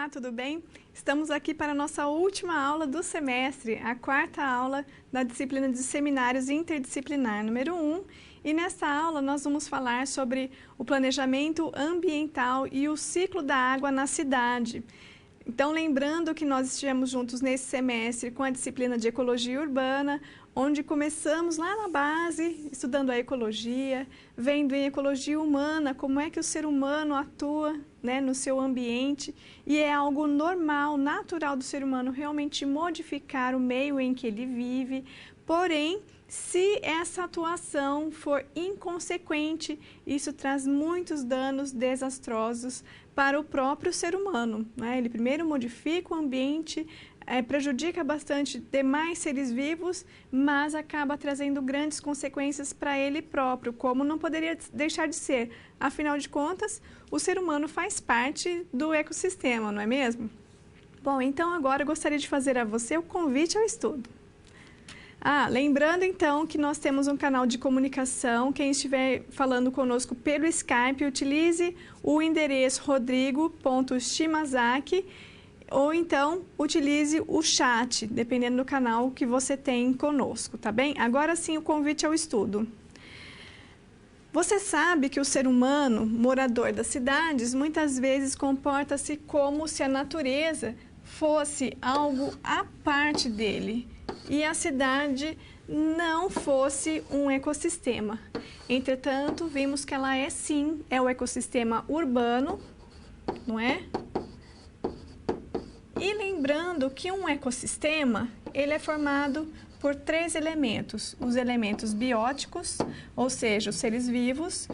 Olá, tudo bem? Estamos aqui para a nossa última aula do semestre, a quarta aula da disciplina de Seminários Interdisciplinar número 1. E nesta aula nós vamos falar sobre o planejamento ambiental e o ciclo da água na cidade. Então, lembrando que nós estivemos juntos nesse semestre com a disciplina de Ecologia Urbana, onde começamos lá na base, estudando a ecologia, vendo em ecologia humana como é que o ser humano atua, né, no seu ambiente, e é algo normal, natural do ser humano realmente modificar o meio em que ele vive. Porém, se essa atuação for inconsequente, isso traz muitos danos desastrosos para o próprio ser humano, né? Ele primeiro modifica o ambiente, prejudica bastante demais seres vivos, mas acaba trazendo grandes consequências para ele próprio, como não poderia deixar de ser. Afinal de contas, o ser humano faz parte do ecossistema, não é mesmo? Bom, então agora eu gostaria de fazer a você o convite ao estudo. Lembrando então que nós temos um canal de comunicação. Quem estiver falando conosco pelo Skype, utilize o endereço rodrigo.shimazaki ou então utilize o chat, dependendo do canal que você tem conosco, tá bem? Agora sim o convite ao estudo. Você sabe que o ser humano, morador das cidades, muitas vezes comporta-se como se a natureza fosse algo à parte dele e a cidade não fosse um ecossistema. Entretanto, vimos que ela é sim, é o ecossistema urbano, não é? E lembrando que um ecossistema, ele é formado por 3 elementos: os elementos bióticos, ou seja, os seres vivos,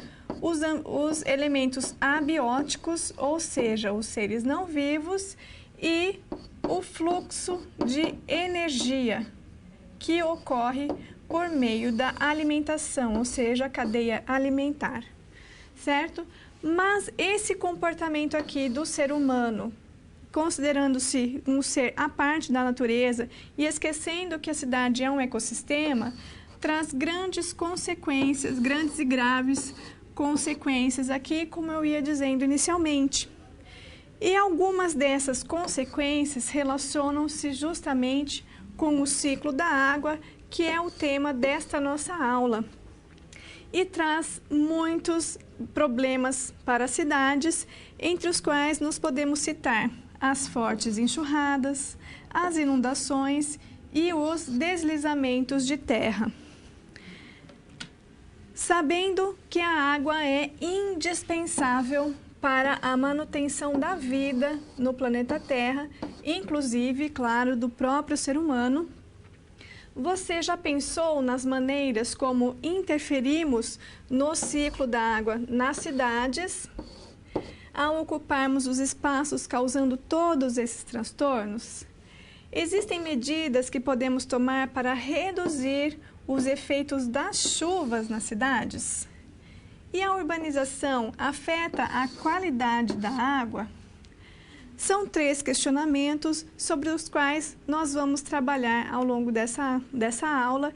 os elementos abióticos, ou seja, os seres não vivos, e o fluxo de energia que ocorre por meio da alimentação, ou seja, a cadeia alimentar, certo? Mas esse comportamento aqui do ser humano, considerando-se um ser à parte da natureza e esquecendo que a cidade é um ecossistema, traz grandes consequências, grandes e graves consequências aqui, como eu ia dizendo inicialmente. E algumas dessas consequências relacionam-se justamente com o ciclo da água, que é o tema desta nossa aula. E traz muitos problemas para as cidades, entre os quais nós podemos citar as fortes enxurradas, as inundações e os deslizamentos de terra. Sabendo que a água é indispensável para a manutenção da vida no planeta Terra, inclusive, claro, do próprio ser humano, você já pensou nas maneiras como interferimos no ciclo da água nas cidades, ao ocuparmos os espaços causando todos esses transtornos? Existem medidas que podemos tomar para reduzir os efeitos das chuvas nas cidades? E a urbanização afeta a qualidade da água? São 3 questionamentos sobre os quais nós vamos trabalhar ao longo dessa aula.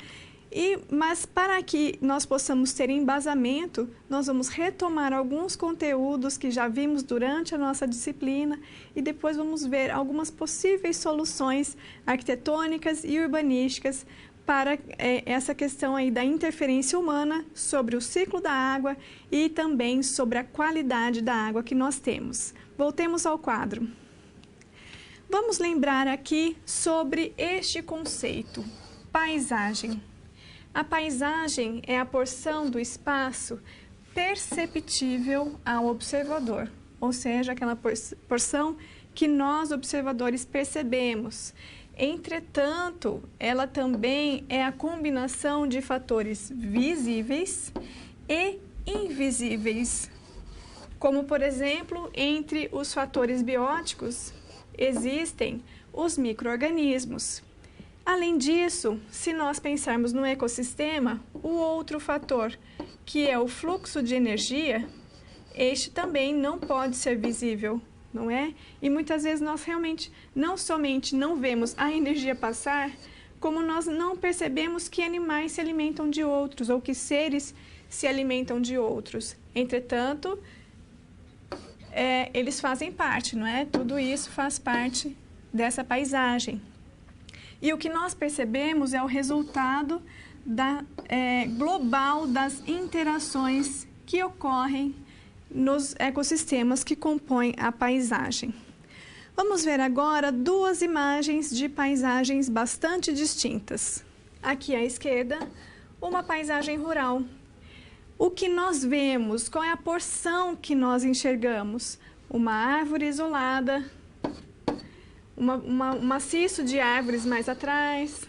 Mas para que nós possamos ter embasamento, nós vamos retomar alguns conteúdos que já vimos durante a nossa disciplina e depois vamos ver algumas possíveis soluções arquitetônicas e urbanísticas para essa questão aí da interferência humana sobre o ciclo da água e também sobre a qualidade da água que nós temos. Voltemos ao quadro. Vamos lembrar aqui sobre este conceito, paisagem. A paisagem é a porção do espaço perceptível ao observador, ou seja, aquela porção que nós, observadores, percebemos. Entretanto, ela também é a combinação de fatores visíveis e invisíveis, como, por exemplo, entre os fatores bióticos existem os micro-organismos. Além disso, se nós pensarmos no ecossistema, o outro fator, que é o fluxo de energia, este também não pode ser visível, não é? E muitas vezes nós realmente não somente não vemos a energia passar, como nós não percebemos que animais se alimentam de outros ou que seres se alimentam de outros. Entretanto, eles fazem parte, não é? Tudo isso faz parte dessa paisagem. E o que nós percebemos é o resultado global das interações que ocorrem nos ecossistemas que compõem a paisagem. Vamos ver agora duas imagens de paisagens bastante distintas. Aqui à esquerda, uma paisagem rural. O que nós vemos, qual é a porção que nós enxergamos? Uma árvore isolada, um maciço de árvores mais atrás,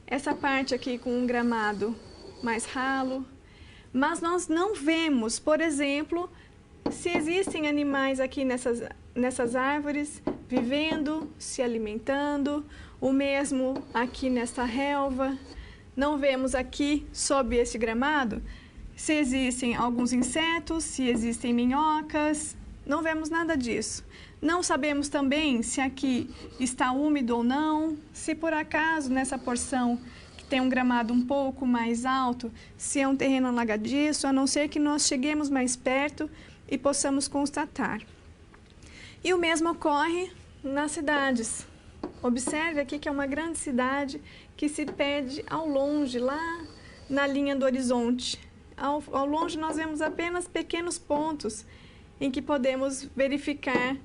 essa parte aqui com um gramado mais ralo. Mas nós não vemos, por exemplo, se existem animais aqui nessas árvores, vivendo, se alimentando, o mesmo aqui nesta relva. Não vemos aqui, sob esse gramado, se existem alguns insetos, se existem minhocas, não vemos nada disso. Não sabemos também se aqui está úmido ou não, se por acaso nessa porção que tem um gramado um pouco mais alto, se é um terreno alagadiço, a não ser que nós cheguemos mais perto e possamos constatar. E o mesmo ocorre nas cidades. Observe aqui que é uma grande cidade que se perde ao longe, lá na linha do horizonte. Ao longe nós vemos apenas pequenos pontos em que podemos verificar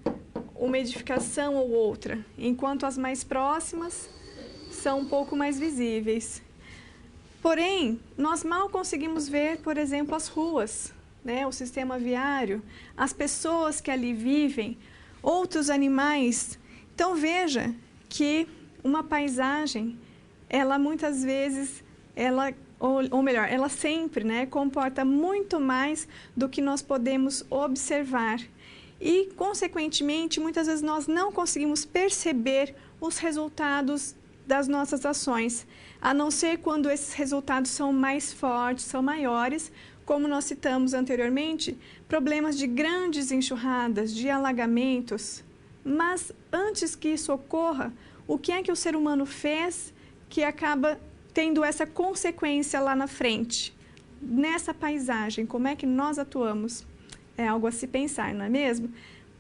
uma edificação ou outra, enquanto as mais próximas são um pouco mais visíveis. Porém, nós mal conseguimos ver, por exemplo, as ruas, né? O sistema viário, as pessoas que ali vivem, outros animais. Então veja que uma paisagem, ela muitas vezes, ou melhor, ela sempre, né, comporta muito mais do que nós podemos observar. E, consequentemente, muitas vezes nós não conseguimos perceber os resultados das nossas ações, a não ser quando esses resultados são mais fortes, são maiores, como nós citamos anteriormente, problemas de grandes enxurradas, de alagamentos. Mas, antes que isso ocorra, o que é que o ser humano fez que acaba tendo essa consequência lá na frente? Nessa paisagem, como é que nós atuamos? É algo a se pensar, não é mesmo?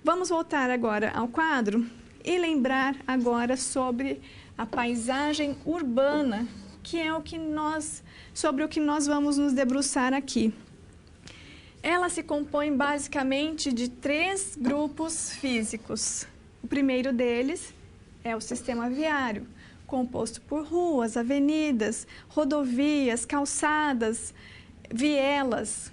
Vamos voltar agora ao quadro e lembrar agora sobre a paisagem urbana, que é sobre o que nós vamos nos debruçar aqui. Ela se compõe basicamente de 3 grupos físicos. O primeiro deles é o sistema viário, composto por ruas, avenidas, rodovias, calçadas, vielas.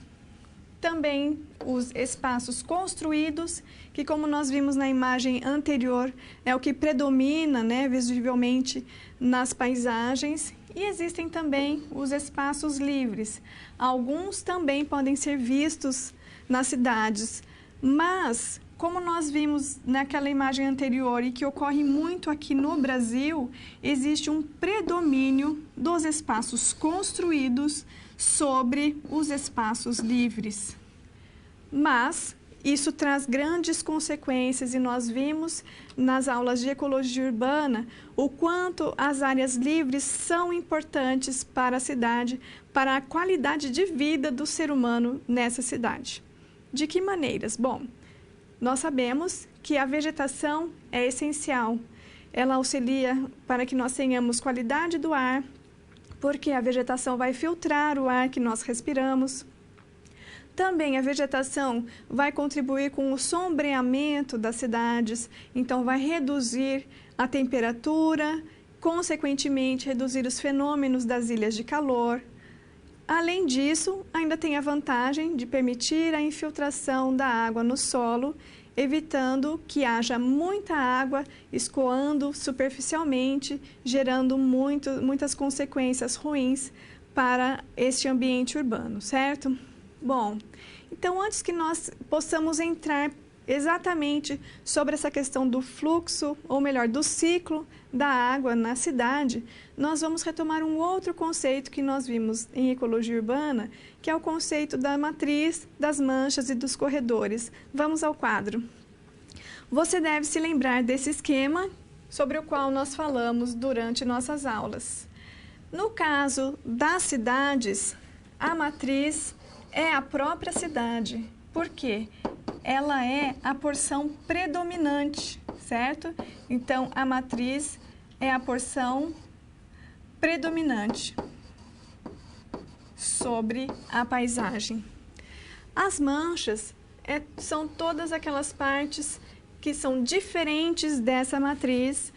Também os espaços construídos, que como nós vimos na imagem anterior, é o que predomina, né, visivelmente nas paisagens. E existem também os espaços livres. Alguns também podem ser vistos nas cidades, mas como nós vimos naquela imagem anterior e que ocorre muito aqui no Brasil, existe um predomínio dos espaços construídos sobre os espaços livres. Mas isso traz grandes consequências e nós vimos nas aulas de ecologia urbana o quanto as áreas livres são importantes para a cidade, para a qualidade de vida do ser humano nessa cidade. De que maneiras? Bom, nós sabemos que a vegetação é essencial. Ela auxilia para que nós tenhamos qualidade do ar, porque a vegetação vai filtrar o ar que nós respiramos. Também a vegetação vai contribuir com o sombreamento das cidades, então vai reduzir a temperatura, consequentemente reduzir os fenômenos das ilhas de calor. Além disso, ainda tem a vantagem de permitir a infiltração da água no solo, evitando que haja muita água escoando superficialmente, gerando muitas consequências ruins para este ambiente urbano, certo? Bom, então antes que nós possamos entrar exatamente sobre essa questão do fluxo, ou melhor, do ciclo da água na cidade, nós vamos retomar um outro conceito que nós vimos em ecologia urbana, que é o conceito da matriz, das manchas e dos corredores. Vamos ao quadro. Você deve se lembrar desse esquema sobre o qual nós falamos durante nossas aulas. No caso das cidades, a matriz é a própria cidade. Por quê? ela é a porção predominante, certo? Então, a matriz é a porção predominante sobre a paisagem. As manchas são todas aquelas partes que são diferentes dessa matriz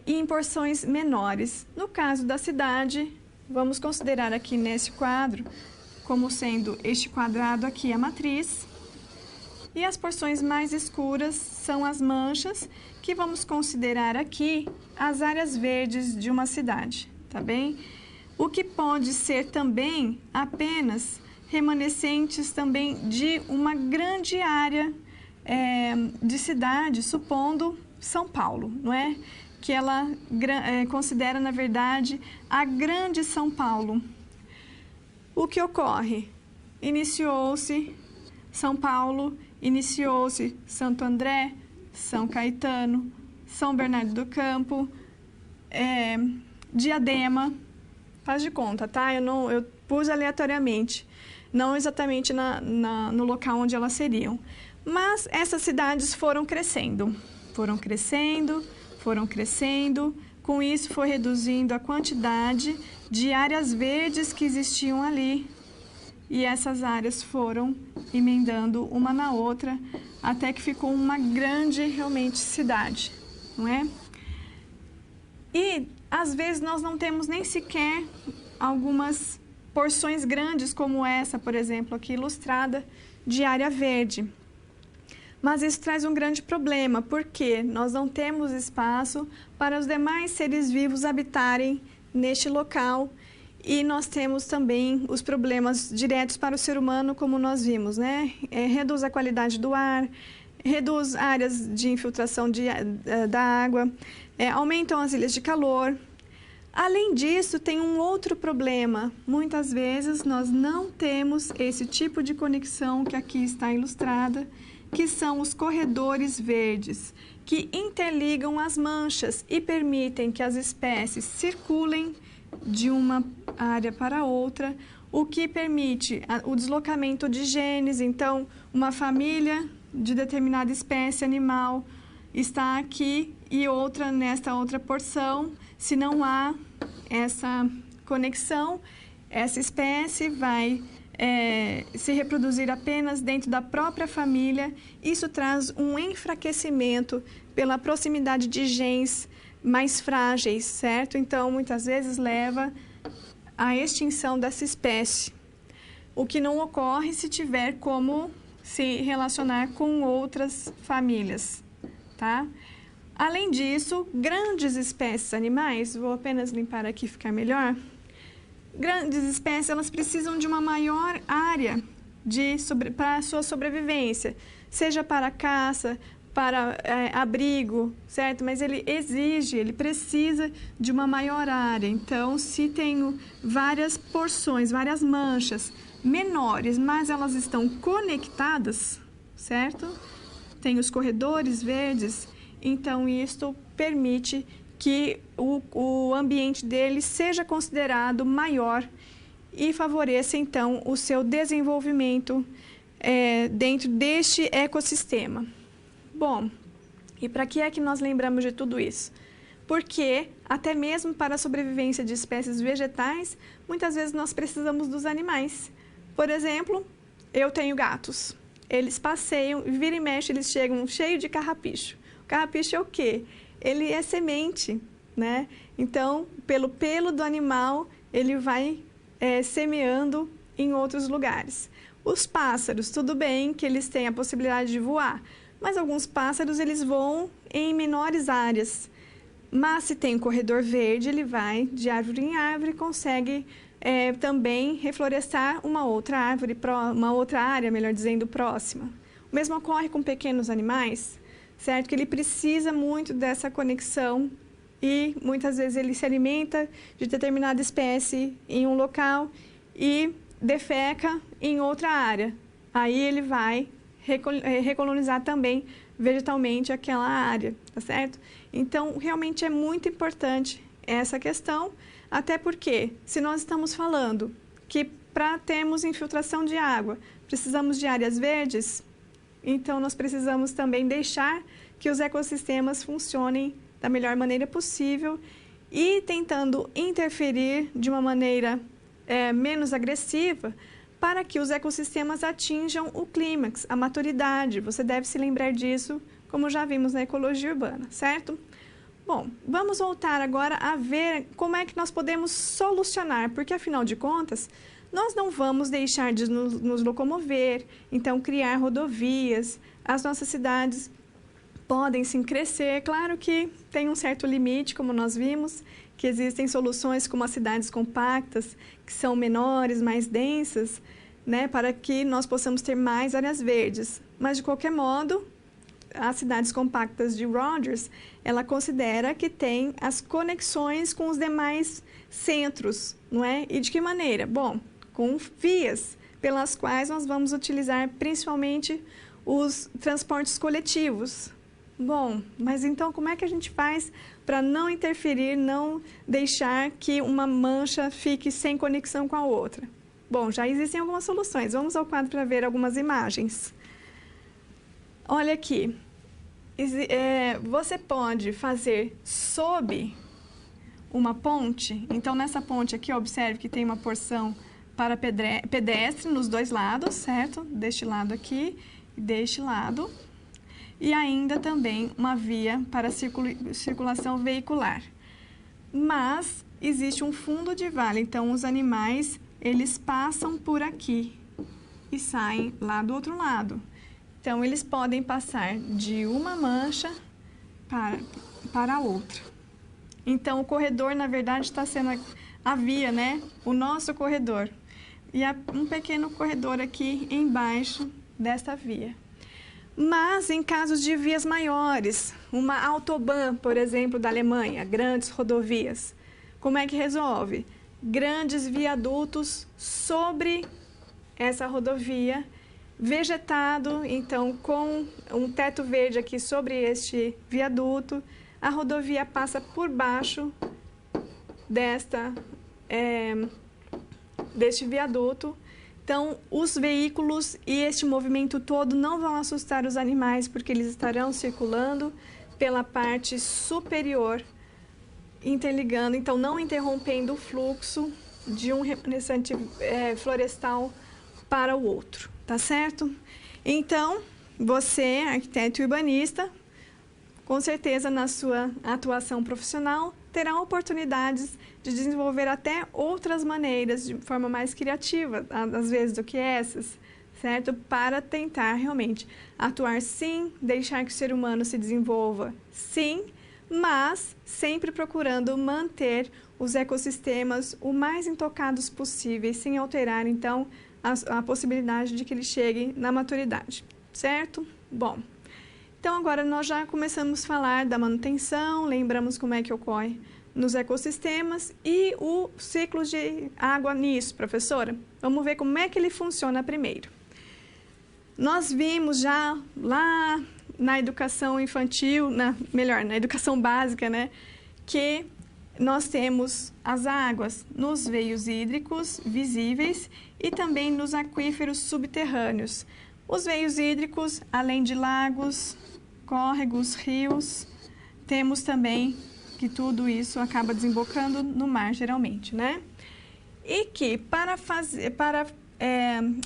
em porções menores. No caso da cidade, vamos considerar aqui nesse quadro como sendo este quadrado aqui a matriz. E as porções mais escuras são as manchas, que vamos considerar aqui as áreas verdes de uma cidade, tá bem? O que pode ser também apenas remanescentes também de uma grande área de cidade, supondo São Paulo, não é? Que ela considera, na verdade, a grande São Paulo. O que ocorre? Iniciou-se São Paulo, iniciou-se Santo André, São Caetano, São Bernardo do Campo, Diadema, faz de conta, tá? Eu pus aleatoriamente, não exatamente no local onde elas seriam. Mas essas cidades foram crescendo, com isso foi reduzindo a quantidade de áreas verdes que existiam ali. E essas áreas foram emendando uma na outra, até que ficou uma grande, realmente, cidade, não é? E, às vezes, nós não temos nem sequer algumas porções grandes, como essa, por exemplo, aqui ilustrada, de área verde. Mas isso traz um grande problema, porque nós não temos espaço para os demais seres vivos habitarem neste local. E nós temos também os problemas diretos para o ser humano, como nós vimos, né? Reduz a qualidade do ar, reduz áreas de infiltração da água, aumentam as ilhas de calor. Além disso, tem um outro problema. Muitas vezes nós não temos esse tipo de conexão que aqui está ilustrada, que são os corredores verdes, que interligam as manchas e permitem que as espécies circulem de uma área para outra, o que permite o deslocamento de genes. Então, uma família de determinada espécie animal está aqui e outra nesta outra porção. Se não há essa conexão, essa espécie vai se reproduzir apenas dentro da própria família. Isso traz um enfraquecimento pela proximidade de genes mais frágeis, certo? Então, muitas vezes leva à extinção dessa espécie, o que não ocorre se tiver como se relacionar com outras famílias, tá? Além disso, grandes espécies animais, vou apenas limpar aqui ficar melhor, grandes espécies, elas precisam de uma maior área para a sua sobrevivência, seja para caça, para abrigo, certo? Mas ele precisa de uma maior área. Então, se tenho várias porções, várias manchas menores, mas elas estão conectadas, certo? Tem os corredores verdes, então isto permite que o ambiente dele seja considerado maior e favoreça, então, o seu desenvolvimento dentro deste ecossistema. Bom, e para que é que nós lembramos de tudo isso? Porque, até mesmo para a sobrevivência de espécies vegetais, muitas vezes nós precisamos dos animais. Por exemplo, eu tenho gatos. Eles passeiam, vira e mexe, eles chegam cheios de carrapicho. O carrapicho é o quê? Ele é semente, né? Então, pelo pelo do animal, ele vai semeando em outros lugares. Os pássaros, tudo bem que eles têm a possibilidade de voar, mas alguns pássaros eles voam em menores áreas. Mas se tem um corredor verde, ele vai de árvore em árvore e consegue também reflorestar uma outra árvore, uma outra área, melhor dizendo, próxima. O mesmo ocorre com pequenos animais, certo? Que ele precisa muito dessa conexão e muitas vezes ele se alimenta de determinada espécie em um local e defeca em outra área. Aí ele vai recolonizar também vegetalmente aquela área, tá certo? Então, realmente é muito importante essa questão, até porque, se nós estamos falando que para termos infiltração de água, precisamos de áreas verdes, então nós precisamos também deixar que os ecossistemas funcionem da melhor maneira possível e tentando interferir de uma maneira menos agressiva para que os ecossistemas atinjam o clímax, a maturidade. Você deve se lembrar disso, como já vimos na ecologia urbana, certo? Bom, vamos voltar agora a ver como é que nós podemos solucionar, porque afinal de contas, nós não vamos deixar de nos locomover, então criar rodovias, as nossas cidades podem sim crescer, claro que tem um certo limite, como nós vimos, que existem soluções como as cidades compactas, que são menores, mais densas, né, para que nós possamos ter mais áreas verdes. Mas, de qualquer modo, as cidades compactas de Rogers, ela considera que tem as conexões com os demais centros, não é? E de que maneira? Bom, com vias pelas quais nós vamos utilizar principalmente os transportes coletivos. Bom, mas então como é que a gente faz para não interferir, não deixar que uma mancha fique sem conexão com a outra? Bom, já existem algumas soluções. Vamos ao quadro para ver algumas imagens. Olha aqui, você pode fazer sob uma ponte. Então, nessa ponte aqui, observe que tem uma porção para pedestre nos dois lados, certo? Deste lado aqui e deste lado. E ainda também uma via para circulação veicular. Mas existe um fundo de vale, então os animais, eles passam por aqui e saem lá do outro lado. Então, eles podem passar de uma mancha para a outra. Então, o corredor, na verdade, está sendo a via, né? O nosso corredor. E há um pequeno corredor aqui embaixo desta via. Mas, em casos de vias maiores, uma autobahn, por exemplo, da Alemanha, grandes rodovias, como é que resolve? Grandes viadutos sobre essa rodovia, vegetado, então, com um teto verde aqui sobre este viaduto, a rodovia passa por baixo deste viaduto. Então, os veículos e este movimento todo não vão assustar os animais, porque eles estarão circulando pela parte superior, interligando, então não interrompendo o fluxo de um remanescente florestal para o outro, tá certo? Então, você, arquiteto e urbanista, com certeza na sua atuação profissional, terá oportunidades de desenvolver até outras maneiras, de forma mais criativa, às vezes, do que essas, certo? Para tentar realmente atuar sim, deixar que o ser humano se desenvolva sim, mas sempre procurando manter os ecossistemas o mais intocados possíveis, sem alterar, então, a possibilidade de que eles cheguem na maturidade, certo? Bom, então agora nós já começamos a falar da manutenção, lembramos como é que ocorre nos ecossistemas e o ciclo de água nisso, professora. Vamos ver como é que ele funciona primeiro. Nós vimos já lá na educação infantil, na educação básica, né, que nós temos as águas nos veios hídricos visíveis e também nos aquíferos subterrâneos. Os veios hídricos, além de lagos, córregos, rios, temos também que tudo isso acaba desembocando no mar, geralmente, né? E que para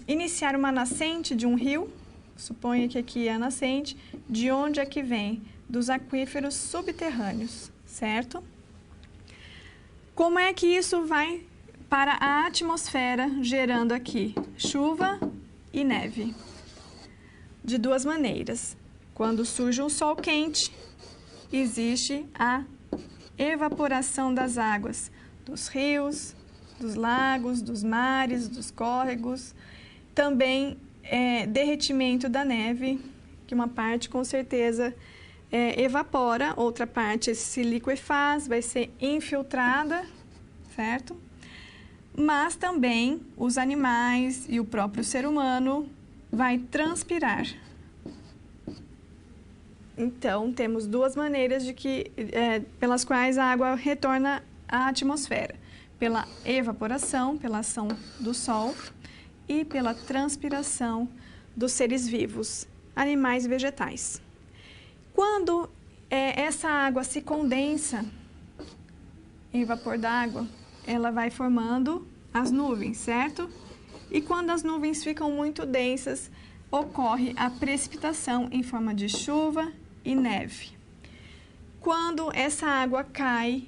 iniciar uma nascente de um rio, suponha que aqui é a nascente, de onde é que vem? Dos aquíferos subterrâneos, certo? Como é que isso vai para a atmosfera, gerando aqui chuva e neve? De duas maneiras. Quando surge um sol quente, existe a evaporação das águas, dos rios, dos lagos, dos mares, dos córregos. Também derretimento da neve, que uma parte com certeza evapora, outra parte se liquefaz, vai ser infiltrada, certo? Mas também os animais e o próprio ser humano vai transpirar. Então, temos duas maneiras pelas quais a água retorna à atmosfera. Pela evaporação, pela ação do sol, e pela transpiração dos seres vivos, animais e vegetais. Quando essa água se condensa em vapor d'água, ela vai formando as nuvens, certo? E quando as nuvens ficam muito densas, ocorre a precipitação em forma de chuva e neve. Quando essa água cai,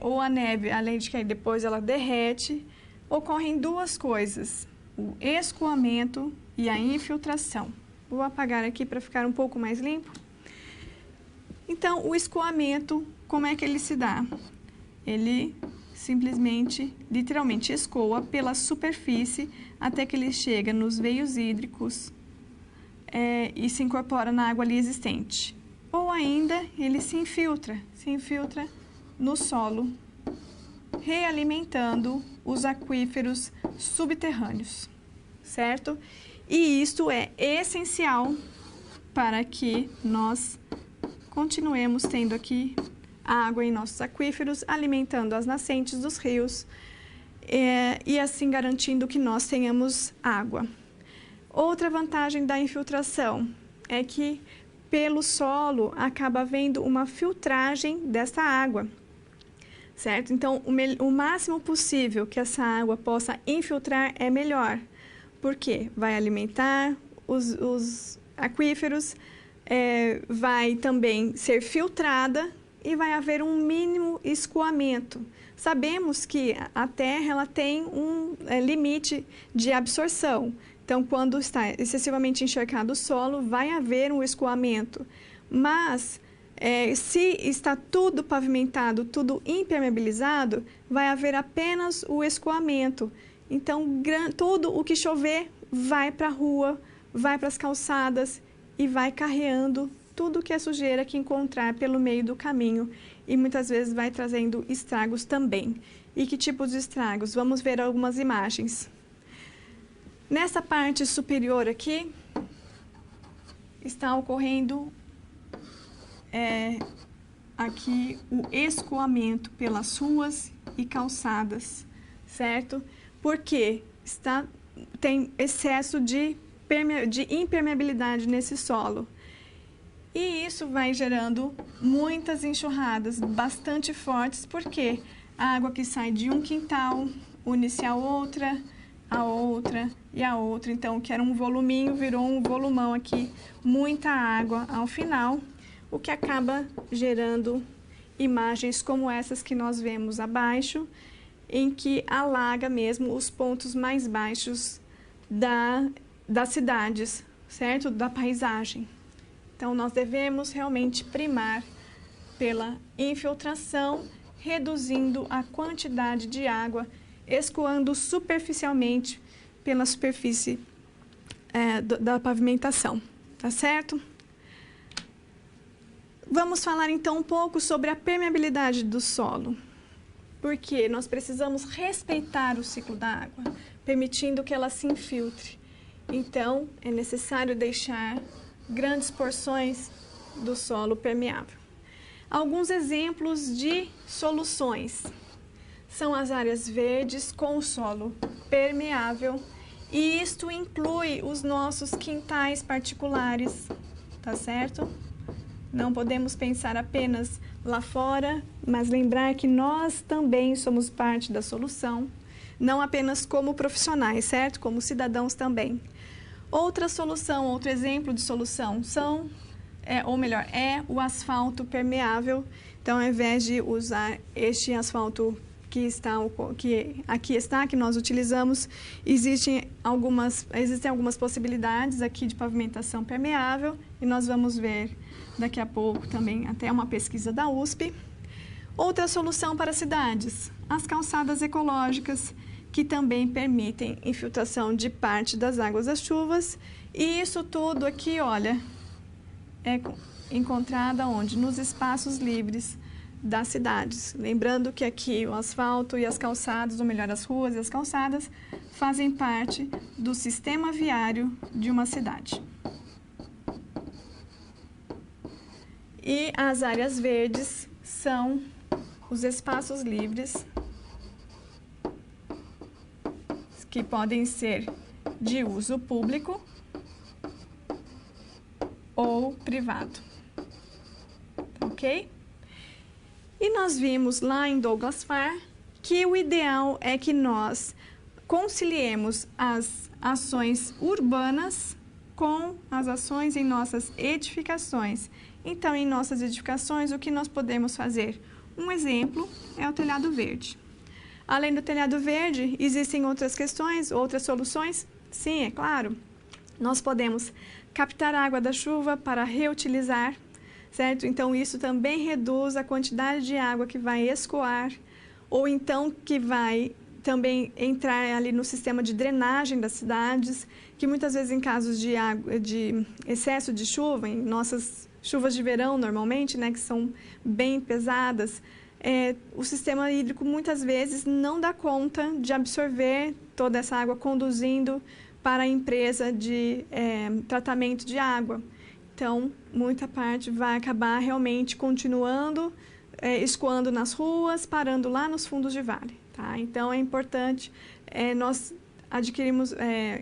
ou a neve, além de cair depois, ela derrete, ocorrem duas coisas: o escoamento e a infiltração. Vou apagar aqui para ficar um pouco mais limpo. Então, o escoamento, como é que ele se dá? Ele simplesmente, literalmente, escoa pela superfície até que ele chega nos veios hídricos e se incorpora na água ali existente. Ou ainda, ele se infiltra no solo, realimentando os aquíferos subterrâneos, certo? E isto é essencial para que nós continuemos tendo aqui água em nossos aquíferos, alimentando as nascentes dos rios e assim garantindo que nós tenhamos água. Outra vantagem da infiltração é que pelo solo acaba havendo uma filtragem dessa água, certo? Então, o máximo possível que essa água possa infiltrar é melhor, porque vai alimentar os aquíferos, vai também ser filtrada e vai haver um mínimo escoamento. Sabemos que a terra ela tem um limite de absorção. Então, quando está excessivamente encharcado o solo, vai haver um escoamento. Mas, se está tudo pavimentado, tudo impermeabilizado, vai haver apenas o escoamento. Então, tudo o que chover vai para a rua, vai para as calçadas e vai carreando tudo que é sujeira que encontrar pelo meio do caminho e muitas vezes vai trazendo estragos também. E que tipo de estragos? Vamos ver algumas imagens. Nessa parte superior aqui está ocorrendo aqui o escoamento pelas ruas e calçadas, certo? Porque tem excesso de impermeabilidade nesse solo. E isso vai gerando muitas enxurradas bastante fortes, porque a água que sai de um quintal une-se a outra e a outra. Então, o que era um voluminho virou um volumão aqui, muita água ao final, o que acaba gerando imagens como essas que nós vemos abaixo, em que alaga mesmo os pontos mais baixos das cidades, certo? Da paisagem. Então, nós devemos realmente primar pela infiltração, reduzindo a quantidade de água, escoando superficialmente pela superfície da pavimentação, tá certo? Vamos falar então um pouco sobre a permeabilidade do solo, porque nós precisamos respeitar o ciclo da água, permitindo que ela se infiltre. Então, é necessário deixar grandes porções do solo permeável. Alguns exemplos de soluções são as áreas verdes com o solo permeável, e isto inclui os nossos quintais particulares, tá certo? Não podemos pensar apenas lá fora, mas lembrar que nós também somos parte da solução, não apenas como profissionais, certo? Como cidadãos também. Outra solução, outro exemplo de solução é o asfalto permeável. Então, ao invés de usar este asfalto que nós utilizamos, existem algumas possibilidades aqui de pavimentação permeável, e nós vamos ver daqui a pouco também até uma pesquisa da USP. Outra solução para cidades, as calçadas ecológicas, que também permitem infiltração de parte das águas das chuvas. E isso tudo aqui, olha, é encontrado onde? Nos espaços livres das cidades. Lembrando que aqui o asfalto e as calçadas, ou melhor, as ruas e as calçadas, fazem parte do sistema viário de uma cidade. E as áreas verdes são os espaços livres que podem ser de uso público ou privado. Ok? E nós vimos lá em Douglas Farr que o ideal é que nós conciliemos as ações urbanas com as ações em nossas edificações. Então, em nossas edificações, o que nós podemos fazer? Um exemplo é o telhado verde. Além do telhado verde, existem outras questões, outras soluções? Sim, é claro. Nós podemos captar a água da chuva para reutilizar, certo? Então, isso também reduz a quantidade de água que vai escoar, ou então que vai também entrar ali no sistema de drenagem das cidades, que muitas vezes em casos de excesso de chuva, em nossas chuvas de verão normalmente, né, que são bem pesadas, o sistema hídrico muitas vezes não dá conta de absorver toda essa água, conduzindo para a empresa de tratamento de água. Então, muita parte vai acabar realmente continuando, escoando nas ruas, parando lá nos fundos de vale. Tá? Então, é importante nós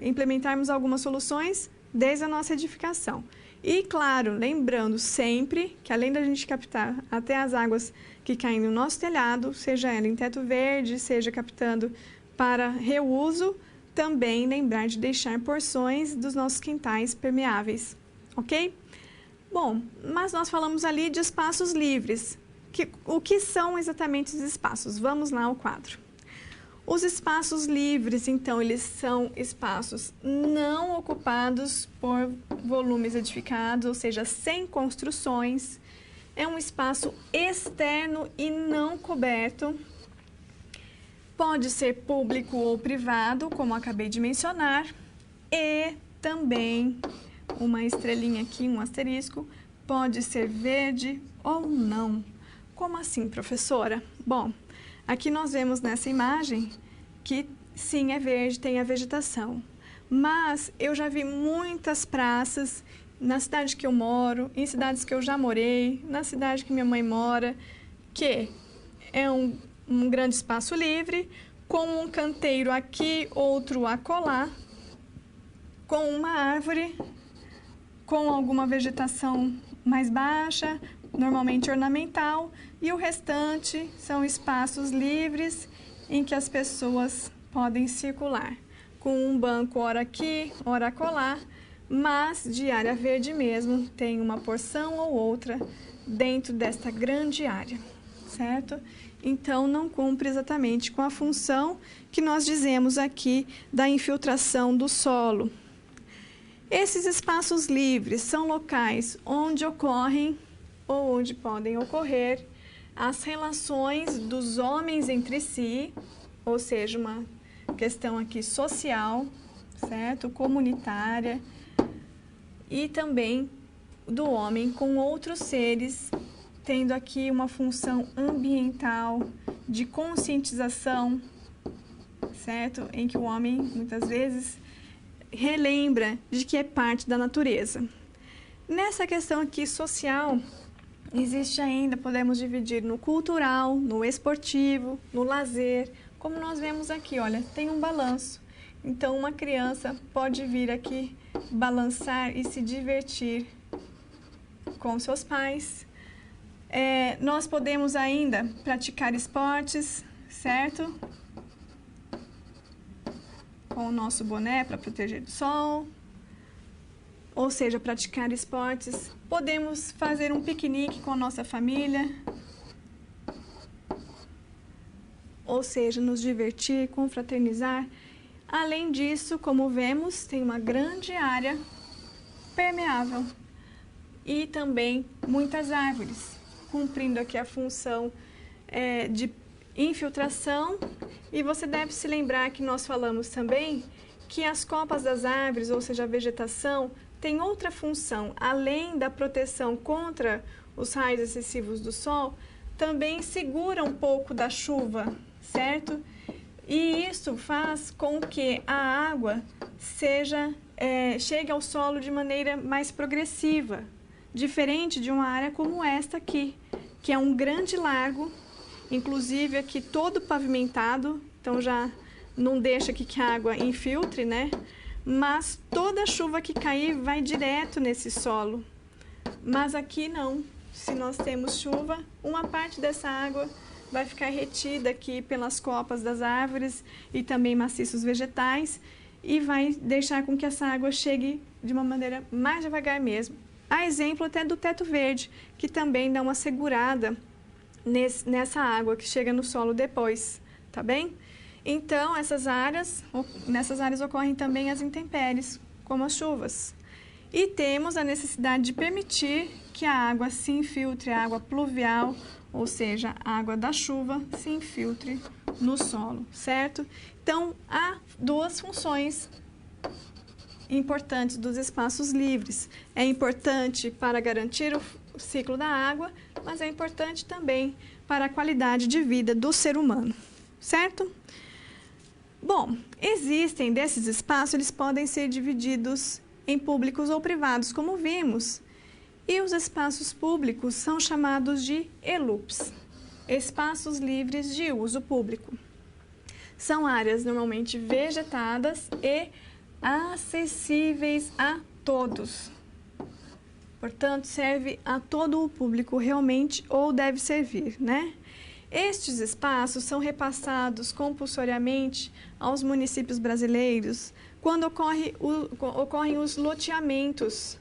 implementarmos algumas soluções desde a nossa edificação. E, claro, lembrando sempre que, além da gente captar até as águas que caem no nosso telhado, seja ela em teto verde, seja captando para reuso, também lembrar de deixar porções dos nossos quintais permeáveis, ok? Bom, mas nós falamos ali de espaços livres. O que são exatamente os espaços? Vamos lá ao quadro. Os espaços livres, então, eles são espaços não ocupados por volumes edificados, ou seja, sem construções. É um espaço externo e não coberto. Pode ser público ou privado, como acabei de mencionar. E também, uma estrelinha aqui, um asterisco, pode ser verde ou não. Como assim, professora? Bom, aqui nós vemos nessa imagem que sim, é verde, tem a vegetação. Mas eu já vi muitas praças na cidade que eu moro, em cidades que eu já morei, na cidade que minha mãe mora, que é um grande espaço livre, com um canteiro aqui, outro acolá, com uma árvore, com alguma vegetação mais baixa, normalmente ornamental, e o restante são espaços livres em que as pessoas podem circular, com um banco ora aqui, ora acolá, mas de área verde mesmo, tem uma porção ou outra dentro desta grande área, certo? Então, não cumpre exatamente com a função que nós dizemos aqui da infiltração do solo. Esses espaços livres são locais onde ocorrem ou onde podem ocorrer as relações dos homens entre si, ou seja, uma questão aqui social, certo? Comunitária, e também do homem com outros seres, tendo aqui uma função ambiental, de conscientização, certo? Em que o homem, muitas vezes, relembra de que é parte da natureza. Nessa questão aqui social, existe ainda, podemos dividir no cultural, no esportivo, no lazer, como nós vemos aqui, olha, tem um balanço. Então, uma criança pode vir aqui balançar e se divertir com seus pais. Nós podemos ainda praticar esportes, certo? Com o nosso boné para proteger do sol. Ou seja, praticar esportes. Podemos fazer um piquenique com a nossa família. Ou seja, nos divertir, confraternizar. Além disso, como vemos, tem uma grande área permeável e também muitas árvores, cumprindo aqui a função de infiltração. E você deve se lembrar que nós falamos também que as copas das árvores, ou seja, a vegetação, tem outra função, além da proteção contra os raios excessivos do sol, também segura um pouco da chuva, certo? E isso faz com que a água chegue ao solo de maneira mais progressiva, diferente de uma área como esta aqui, que é um grande lago, inclusive aqui todo pavimentado, então já não deixa que a água infiltre, né? Mas toda a chuva que cair vai direto nesse solo, Mas aqui não. Se nós temos chuva, uma parte dessa água vai ficar retida aqui pelas copas das árvores e também maciços vegetais e vai deixar com que essa água chegue de uma maneira mais devagar mesmo. Há exemplo até do teto verde, que também dá uma segurada nessa água que chega no solo depois, tá bem? Então, nessas áreas ocorrem também as intempéries, como as chuvas. E temos a necessidade de permitir que a água se infiltre, a água pluvial, ou seja, a água da chuva, se infiltre no solo, certo? Então, há duas funções importantes dos espaços livres. É importante para garantir o ciclo da água, mas é importante também para a qualidade de vida do ser humano, certo? Bom, existem desses espaços, eles podem ser divididos em públicos ou privados, como vimos. E os espaços públicos são chamados de ELUPs, espaços livres de uso público. São áreas normalmente vegetadas e acessíveis a todos. Portanto, serve a todo o público realmente ou deve servir, né? Estes espaços são repassados compulsoriamente aos municípios brasileiros quando ocorrem os loteamentos,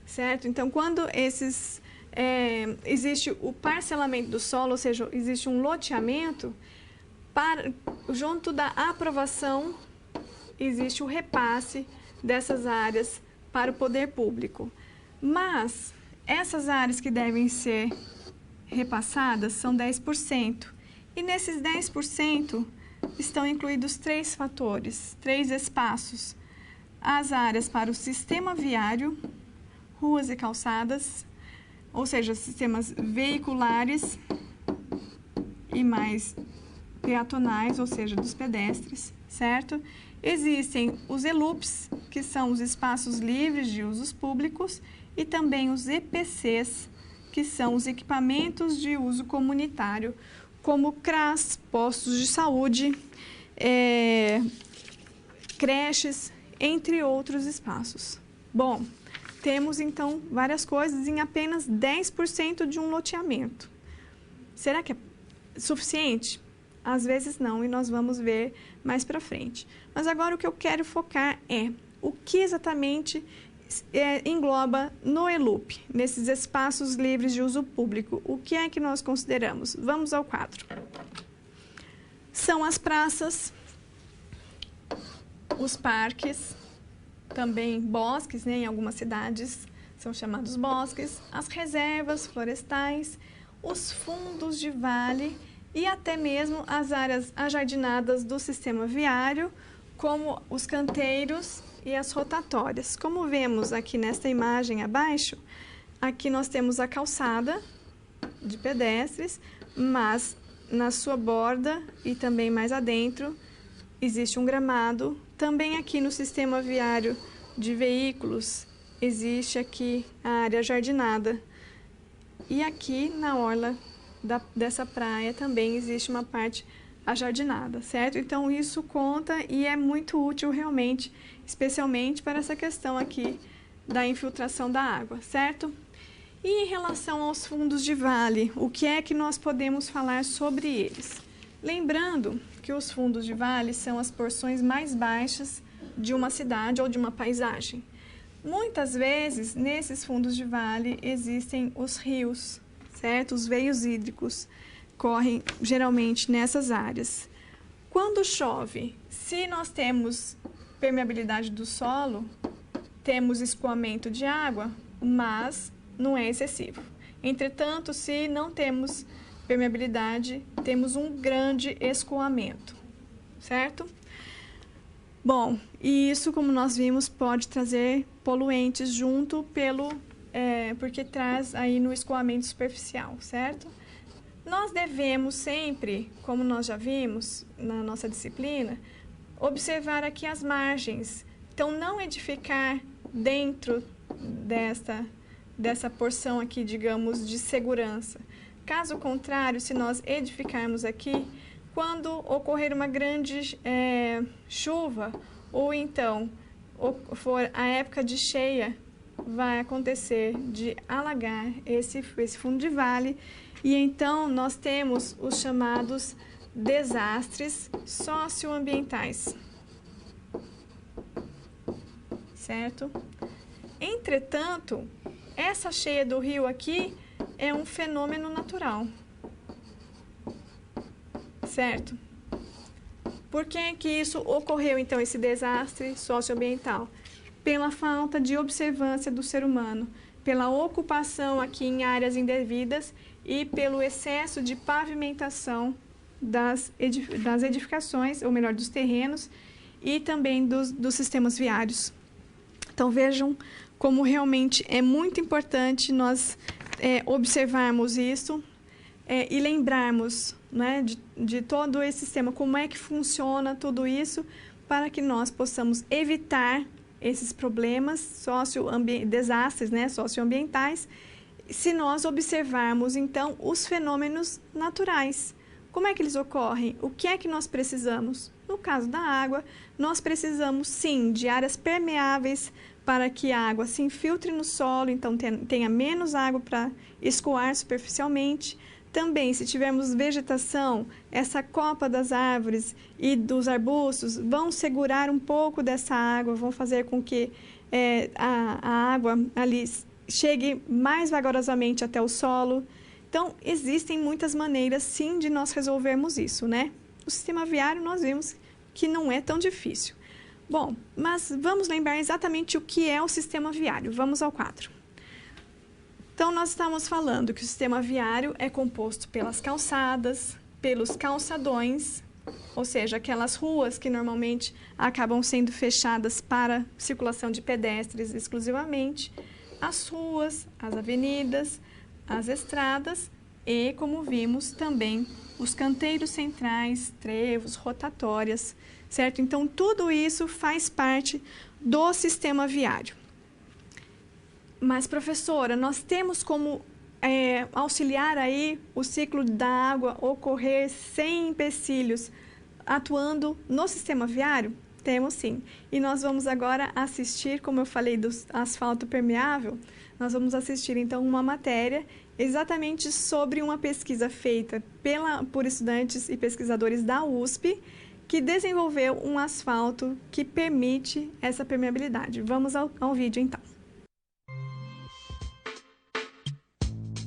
certo? Então, quando existe o parcelamento do solo, ou seja, existe um loteamento, junto da aprovação, existe o repasse dessas áreas para o poder público. Mas essas áreas que devem ser repassadas são 10%. E nesses 10% estão incluídos 3 fatores, 3 espaços. As áreas para o sistema viário, ruas e calçadas, ou seja, sistemas veiculares e mais peatonais, ou seja, dos pedestres, certo? Existem os ELUPs, que são os espaços livres de usos públicos, e também os EPCs, que são os equipamentos de uso comunitário, como CRAS, postos de saúde, creches, entre outros espaços. Bom, temos então várias coisas em apenas 10% de um loteamento. Será que é suficiente? Às vezes não, e nós vamos ver mais para frente. Mas agora o que eu quero focar é o que exatamente engloba no ELUP, nesses espaços livres de uso público. O que é que nós consideramos? Vamos ao quadro. São as praças, os parques, também bosques, né, em algumas cidades são chamados bosques, as reservas florestais, os fundos de vale e até mesmo as áreas ajardinadas do sistema viário, como os canteiros e as rotatórias. Como vemos aqui nesta imagem abaixo, aqui nós temos a calçada de pedestres, mas na sua borda e também mais adentro existe um gramado. Também aqui no sistema viário de veículos existe aqui a área jardinada. E aqui na orla dessa praia também existe uma parte ajardinada, certo? Então isso conta e é muito útil realmente, especialmente para essa questão aqui da infiltração da água, certo? E em relação aos fundos de vale, o que é que nós podemos falar sobre eles? Lembrando que os fundos de vale são as porções mais baixas de uma cidade ou de uma paisagem. Muitas vezes, nesses fundos de vale, existem os rios, certo? Os veios hídricos correm geralmente nessas áreas. Quando chove, se nós temos permeabilidade do solo, temos escoamento de água, mas não é excessivo. Entretanto, se não temos permeabilidade, temos um grande escoamento, certo? Bom, e isso, como nós vimos, pode trazer poluentes junto porque traz aí no escoamento superficial, certo? Nós devemos sempre, como nós já vimos na nossa disciplina, observar aqui as margens. Então, não edificar dentro dessa porção aqui, digamos, de segurança. Caso contrário, se nós edificarmos aqui, quando ocorrer uma grande chuva, ou então for a época de cheia, vai acontecer de alagar esse fundo de vale e então nós temos os chamados desastres socioambientais, certo? Entretanto, essa cheia do rio aqui é um fenômeno natural, certo? Por que que isso ocorreu, então, esse desastre socioambiental? Pela falta de observância do ser humano, pela ocupação aqui em áreas indevidas e pelo excesso de pavimentação das edificações, ou melhor, dos terrenos e também dos sistemas viários. Então, vejam como realmente é muito importante nós observarmos isso e lembrarmos, né, de todo esse sistema, como é que funciona tudo isso, para que nós possamos evitar esses problemas desastres, né, socioambientais, se nós observarmos, então, os fenômenos naturais. Como é que eles ocorrem? O que é que nós precisamos? No caso da água, nós precisamos, sim, de áreas permeáveis para que a água se infiltre no solo, então tenha menos água para escoar superficialmente. Também, se tivermos vegetação, essa copa das árvores e dos arbustos vão segurar um pouco dessa água, vão fazer com que a água ali chegue mais vagarosamente até o solo. Então, existem muitas maneiras, sim, de nós resolvermos isso, né? O sistema viário, nós vimos que não é tão difícil. Bom, mas vamos lembrar exatamente o que é o sistema viário. Vamos ao quadro. Então, nós estamos falando que o sistema viário é composto pelas calçadas, pelos calçadões, ou seja, aquelas ruas que normalmente acabam sendo fechadas para circulação de pedestres exclusivamente, as ruas, as avenidas, as estradas e, como vimos, também os canteiros centrais, trevos, rotatórias, certo? Então, tudo isso faz parte do sistema viário. Mas, professora, nós temos como auxiliar aí o ciclo da água ocorrer sem empecilhos, atuando no sistema viário? Temos sim. E nós vamos agora assistir, como eu falei do asfalto permeável, nós vamos assistir então uma matéria exatamente sobre uma pesquisa feita por estudantes e pesquisadores da USP, que desenvolveu um asfalto que permite essa permeabilidade. Vamos ao vídeo então.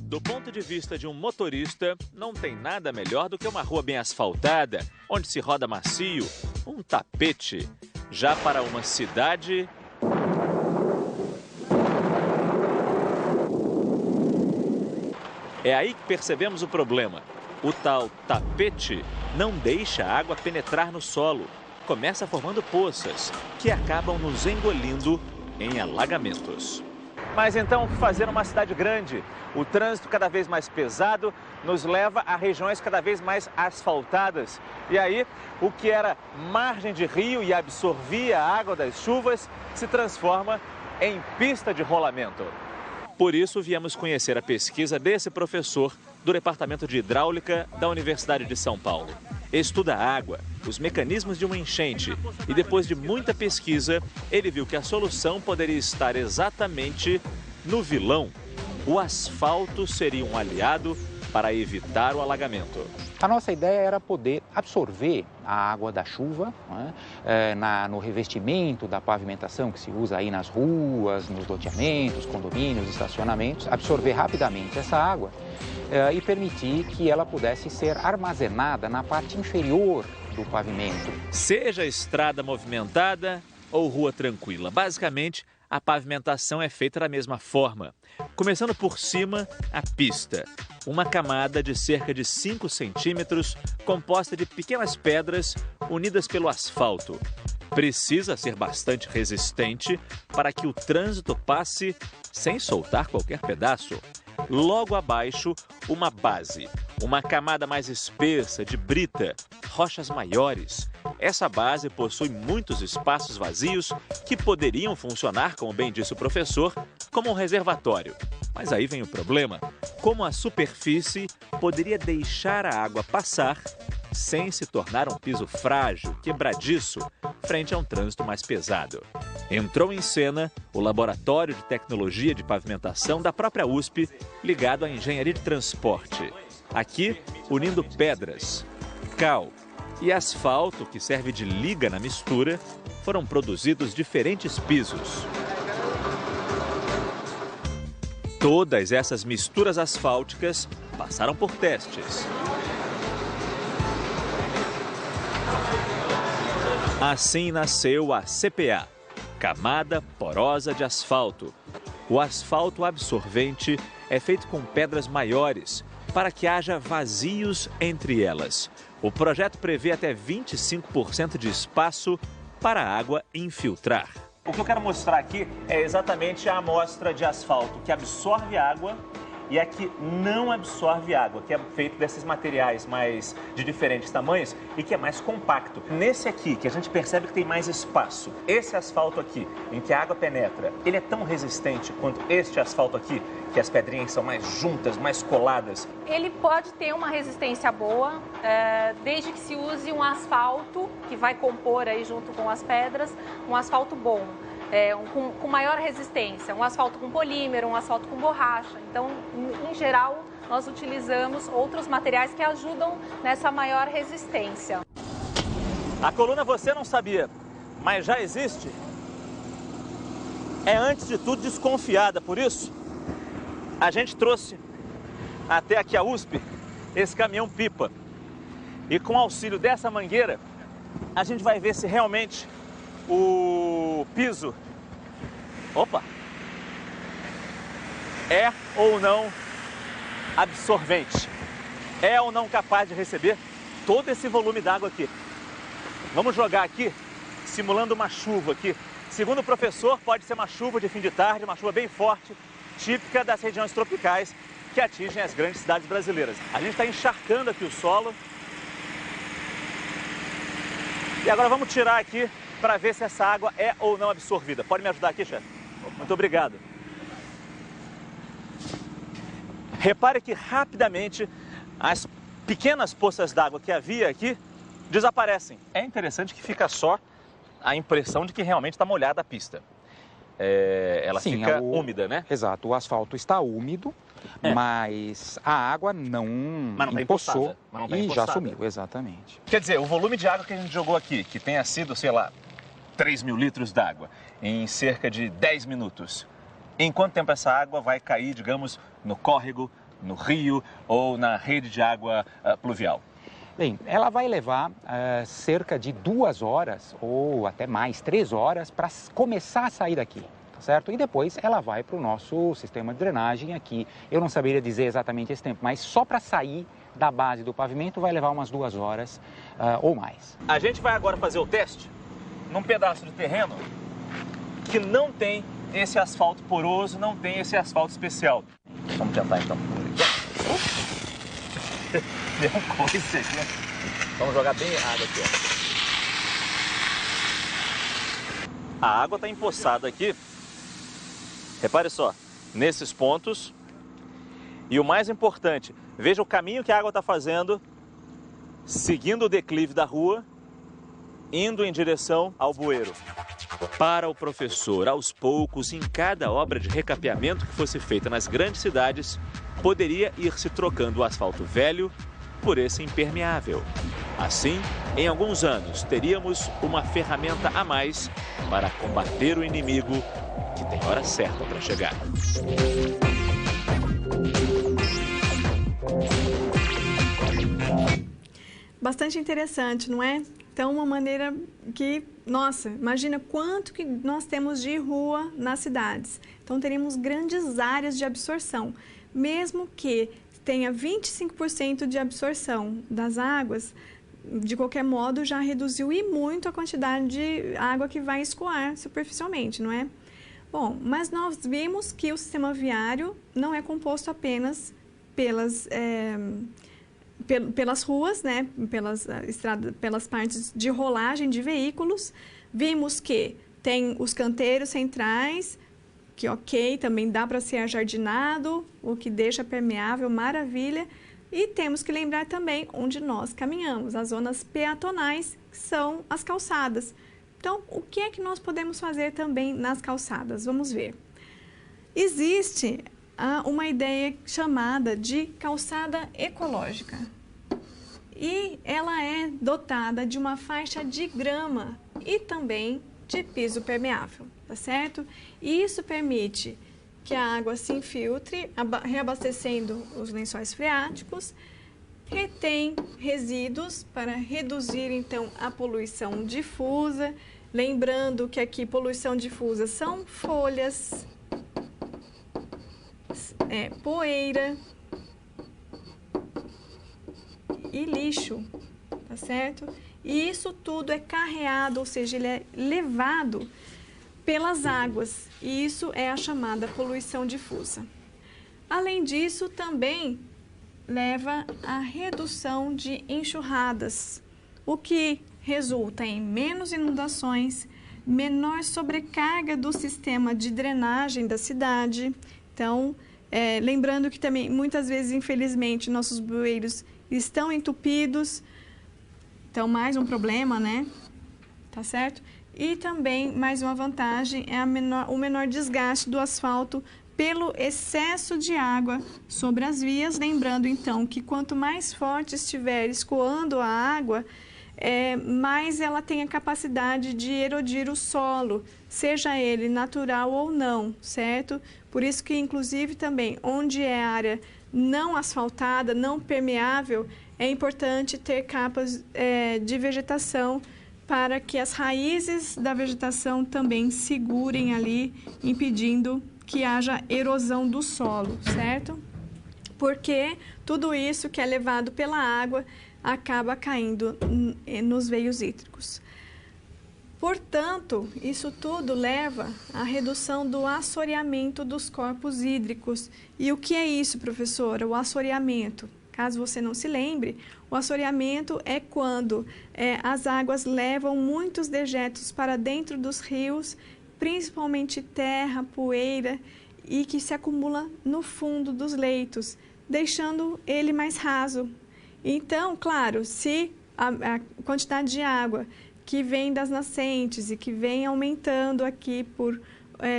Do ponto de vista de um motorista, não tem nada melhor do que uma rua bem asfaltada, onde se roda macio, um tapete. Já para uma cidade... É aí que percebemos o problema. O tal tapete não deixa a água penetrar no solo. Começa formando poças, que acabam nos engolindo em alagamentos. Mas então, o que fazer numa cidade grande? O trânsito cada vez mais pesado nos leva a regiões cada vez mais asfaltadas. E aí, o que era margem de rio e absorvia a água das chuvas se transforma em pista de rolamento. Por isso, viemos conhecer a pesquisa desse professor do Departamento de Hidráulica da Universidade de São Paulo. Estuda a água, os mecanismos de uma enchente e depois de muita pesquisa, ele viu que a solução poderia estar exatamente no vilão. O asfalto seria um aliado para evitar o alagamento. A nossa ideia era poder absorver a água da chuva, né, no revestimento da pavimentação que se usa aí nas ruas, nos loteamentos, condomínios, estacionamentos, absorver rapidamente essa água e permitir que ela pudesse ser armazenada na parte inferior do pavimento. Seja estrada movimentada ou rua tranquila, basicamente a pavimentação é feita da mesma forma. Começando por cima, a pista. Uma camada de cerca de 5 centímetros, composta de pequenas pedras unidas pelo asfalto. Precisa ser bastante resistente para que o trânsito passe sem soltar qualquer pedaço. Logo abaixo, uma base. Uma camada mais espessa de brita, rochas maiores. Essa base possui muitos espaços vazios que poderiam funcionar, como bem disse o professor, como um reservatório. Mas aí vem o problema. Como a superfície poderia deixar a água passar sem se tornar um piso frágil, quebradiço, frente a um trânsito mais pesado. Entrou em cena o Laboratório de Tecnologia de Pavimentação da própria USP, ligado à Engenharia de Transporte. Aqui, unindo pedras, cal e asfalto, que serve de liga na mistura, foram produzidos diferentes pisos. Todas essas misturas asfálticas passaram por testes. Assim nasceu a CPA, camada porosa de asfalto. O asfalto absorvente é feito com pedras maiores, para que haja vazios entre elas. O projeto prevê até 25% de espaço para a água infiltrar. O que eu quero mostrar aqui é exatamente a amostra de asfalto que absorve água e a que não absorve água, que é feito desses materiais mais de diferentes tamanhos e que é mais compacto. Nesse aqui, que a gente percebe que tem mais espaço, esse asfalto aqui, em que a água penetra, ele é tão resistente quanto este asfalto aqui, que as pedrinhas são mais juntas, mais coladas. Ele pode ter uma resistência boa, desde que se use um asfalto, que vai compor aí junto com as pedras, um asfalto bom. Com maior resistência, um asfalto com polímero, um asfalto com borracha. Então, em geral, nós utilizamos outros materiais que ajudam nessa maior resistência. A coluna você não sabia, mas já existe. É, antes de tudo, desconfiada. Por isso, a gente trouxe até aqui a USP esse caminhão-pipa. E com o auxílio dessa mangueira, a gente vai ver se realmente o piso, é ou não absorvente, é ou não capaz de receber todo esse volume d'água aqui. Vamos jogar aqui, simulando uma chuva aqui. Segundo o professor, pode ser uma chuva de fim de tarde, uma chuva bem forte, típica das regiões tropicais que atingem as grandes cidades brasileiras. A gente está encharcando aqui o solo. E agora vamos tirar aqui para ver se essa água é ou não absorvida. Pode me ajudar aqui, chefe? Muito obrigado. Repare que rapidamente as pequenas poças d'água que havia aqui desaparecem. É interessante que fica só a impressão de que realmente está molhada a pista. Ela fica úmida, né? Exato, o asfalto está úmido, mas a água não empoçou e já sumiu, exatamente. Quer dizer, o volume de água que a gente jogou aqui, que tenha sido, sei lá, 3.000 litros d'água em cerca de 10 minutos. Em quanto tempo essa água vai cair, digamos, no córrego, no rio ou na rede de água pluvial? Bem, ela vai levar cerca de 2 horas ou até mais, 3 horas para começar a sair daqui, tá certo? E depois ela vai para o nosso sistema de drenagem aqui. Eu não saberia dizer exatamente esse tempo, mas só para sair da base do pavimento vai levar umas 2 horas ou mais. A gente vai agora fazer o teste num pedaço de terreno que não tem esse asfalto poroso, não tem esse asfalto especial. Vamos tentar então. Deu um coice aqui. Vamos jogar bem errado aqui, ó. A água está empoçada aqui. Repare só, nesses pontos. E o mais importante, veja o caminho que a água está fazendo, seguindo o declive da rua, indo em direção ao bueiro. Para o professor, aos poucos, em cada obra de recapeamento que fosse feita nas grandes cidades, poderia ir se trocando o asfalto velho por esse impermeável. Assim, em alguns anos, teríamos uma ferramenta a mais para combater o inimigo que tem hora certa para chegar. Bastante interessante, não é? Então, uma maneira que, nossa, imagina quanto que nós temos de rua nas cidades. Então, teríamos grandes áreas de absorção. Mesmo que tenha 25% de absorção das águas, de qualquer modo, já reduziu e muito a quantidade de água que vai escoar superficialmente, não é? Bom, mas nós vimos que o sistema viário não é composto apenas pelas ruas, né, pelas partes de rolagem de veículos. Vimos que tem os canteiros centrais, que ok, também dá para ser ajardinado, o que deixa permeável, maravilha. E temos que lembrar também onde nós caminhamos, as zonas peatonais, que são as calçadas. Então, o que é que nós podemos fazer também nas calçadas? Vamos ver. Existe uma ideia chamada de calçada ecológica. E ela é dotada de uma faixa de grama e também de piso permeável, tá certo? E isso permite que a água se infiltre, reabastecendo os lençóis freáticos, retém resíduos para reduzir, então, a poluição difusa. Lembrando que aqui poluição difusa são folhas, poeira e lixo, tá certo? E isso tudo é carreado, ou seja, ele é levado pelas águas, e isso é a chamada poluição difusa. Além disso, também leva à redução de enxurradas, o que resulta em menos inundações, menor sobrecarga do sistema de drenagem da cidade. Então, lembrando que também, muitas vezes, infelizmente, nossos bueiros estão entupidos, então mais um problema, né? Tá certo? E também, mais uma vantagem, é o menor desgaste do asfalto pelo excesso de água sobre as vias. Lembrando, então, que quanto mais forte estiver escoando a água, mais ela tem a capacidade de erodir o solo, seja ele natural ou não, certo? Por isso que, inclusive, também, onde é área não asfaltada, não permeável, é importante ter capas de vegetação para que as raízes da vegetação também segurem ali, impedindo que haja erosão do solo, certo? Porque tudo isso que é levado pela água acaba caindo nos veios hídricos. Portanto, isso tudo leva à redução do assoreamento dos corpos hídricos. E o que é isso, professora? O assoreamento. Caso você não se lembre, o assoreamento é quando as águas levam muitos dejetos para dentro dos rios, principalmente terra, poeira, e que se acumula no fundo dos leitos, deixando ele mais raso. Então, claro, se a quantidade de água que vem das nascentes e que vem aumentando aqui por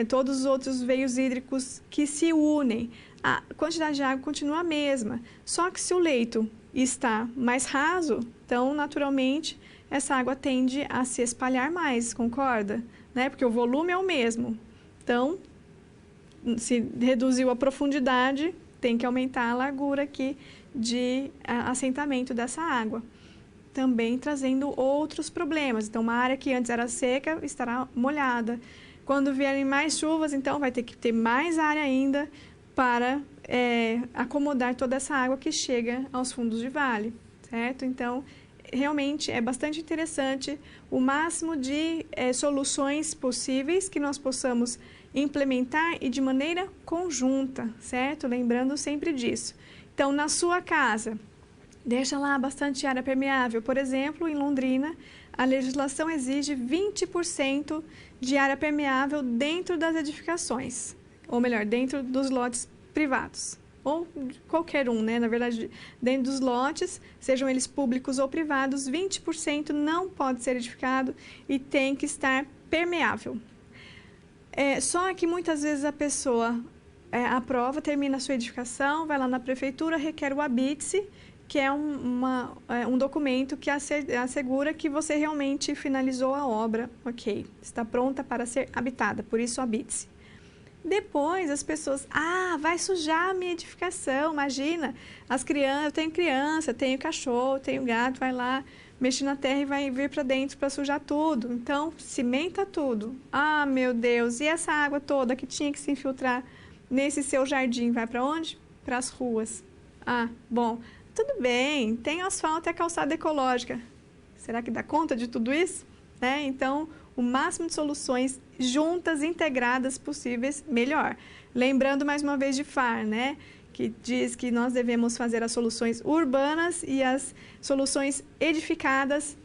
todos os outros veios hídricos que se unem, a quantidade de água continua a mesma. Só que se o leito está mais raso, então, naturalmente, essa água tende a se espalhar mais, concorda? Né? Porque o volume é o mesmo. Então, se reduziu a profundidade, tem que aumentar a largura aqui de assentamento dessa água. Também trazendo outros problemas. Então, uma área que antes era seca estará molhada. Quando vierem mais chuvas, então, vai ter que ter mais área ainda para acomodar toda essa água que chega aos fundos de vale, certo? Então, realmente é bastante interessante o máximo de soluções possíveis que nós possamos implementar e de maneira conjunta, certo? Lembrando sempre disso. Então, na sua casa, deixa lá bastante área permeável. Por exemplo, em Londrina, a legislação exige 20% de área permeável dentro das edificações, ou melhor, dentro dos lotes privados, ou qualquer um, né? Na verdade, dentro dos lotes, sejam eles públicos ou privados, 20% não pode ser edificado e tem que estar permeável. Só que muitas vezes a pessoa aprova, termina a sua edificação, vai lá na prefeitura, requer o habite-se, que é um documento que assegura que você realmente finalizou a obra, ok, está pronta para ser habitada, por isso habite-se. Depois as pessoas, vai sujar a minha edificação, imagina, eu tenho criança, tenho cachorro, tenho gato, vai lá, mexe na terra e vai vir para dentro para sujar tudo. Então, cimenta tudo. Meu Deus, e essa água toda que tinha que se infiltrar nesse seu jardim, vai para onde? Para as ruas. Bom, tudo bem, tem asfalto e a calçada ecológica. Será que dá conta de tudo isso? Então, o máximo de soluções juntas, integradas possíveis, melhor. Lembrando mais uma vez de FAR, que diz que nós devemos fazer as soluções urbanas e as soluções edificadas,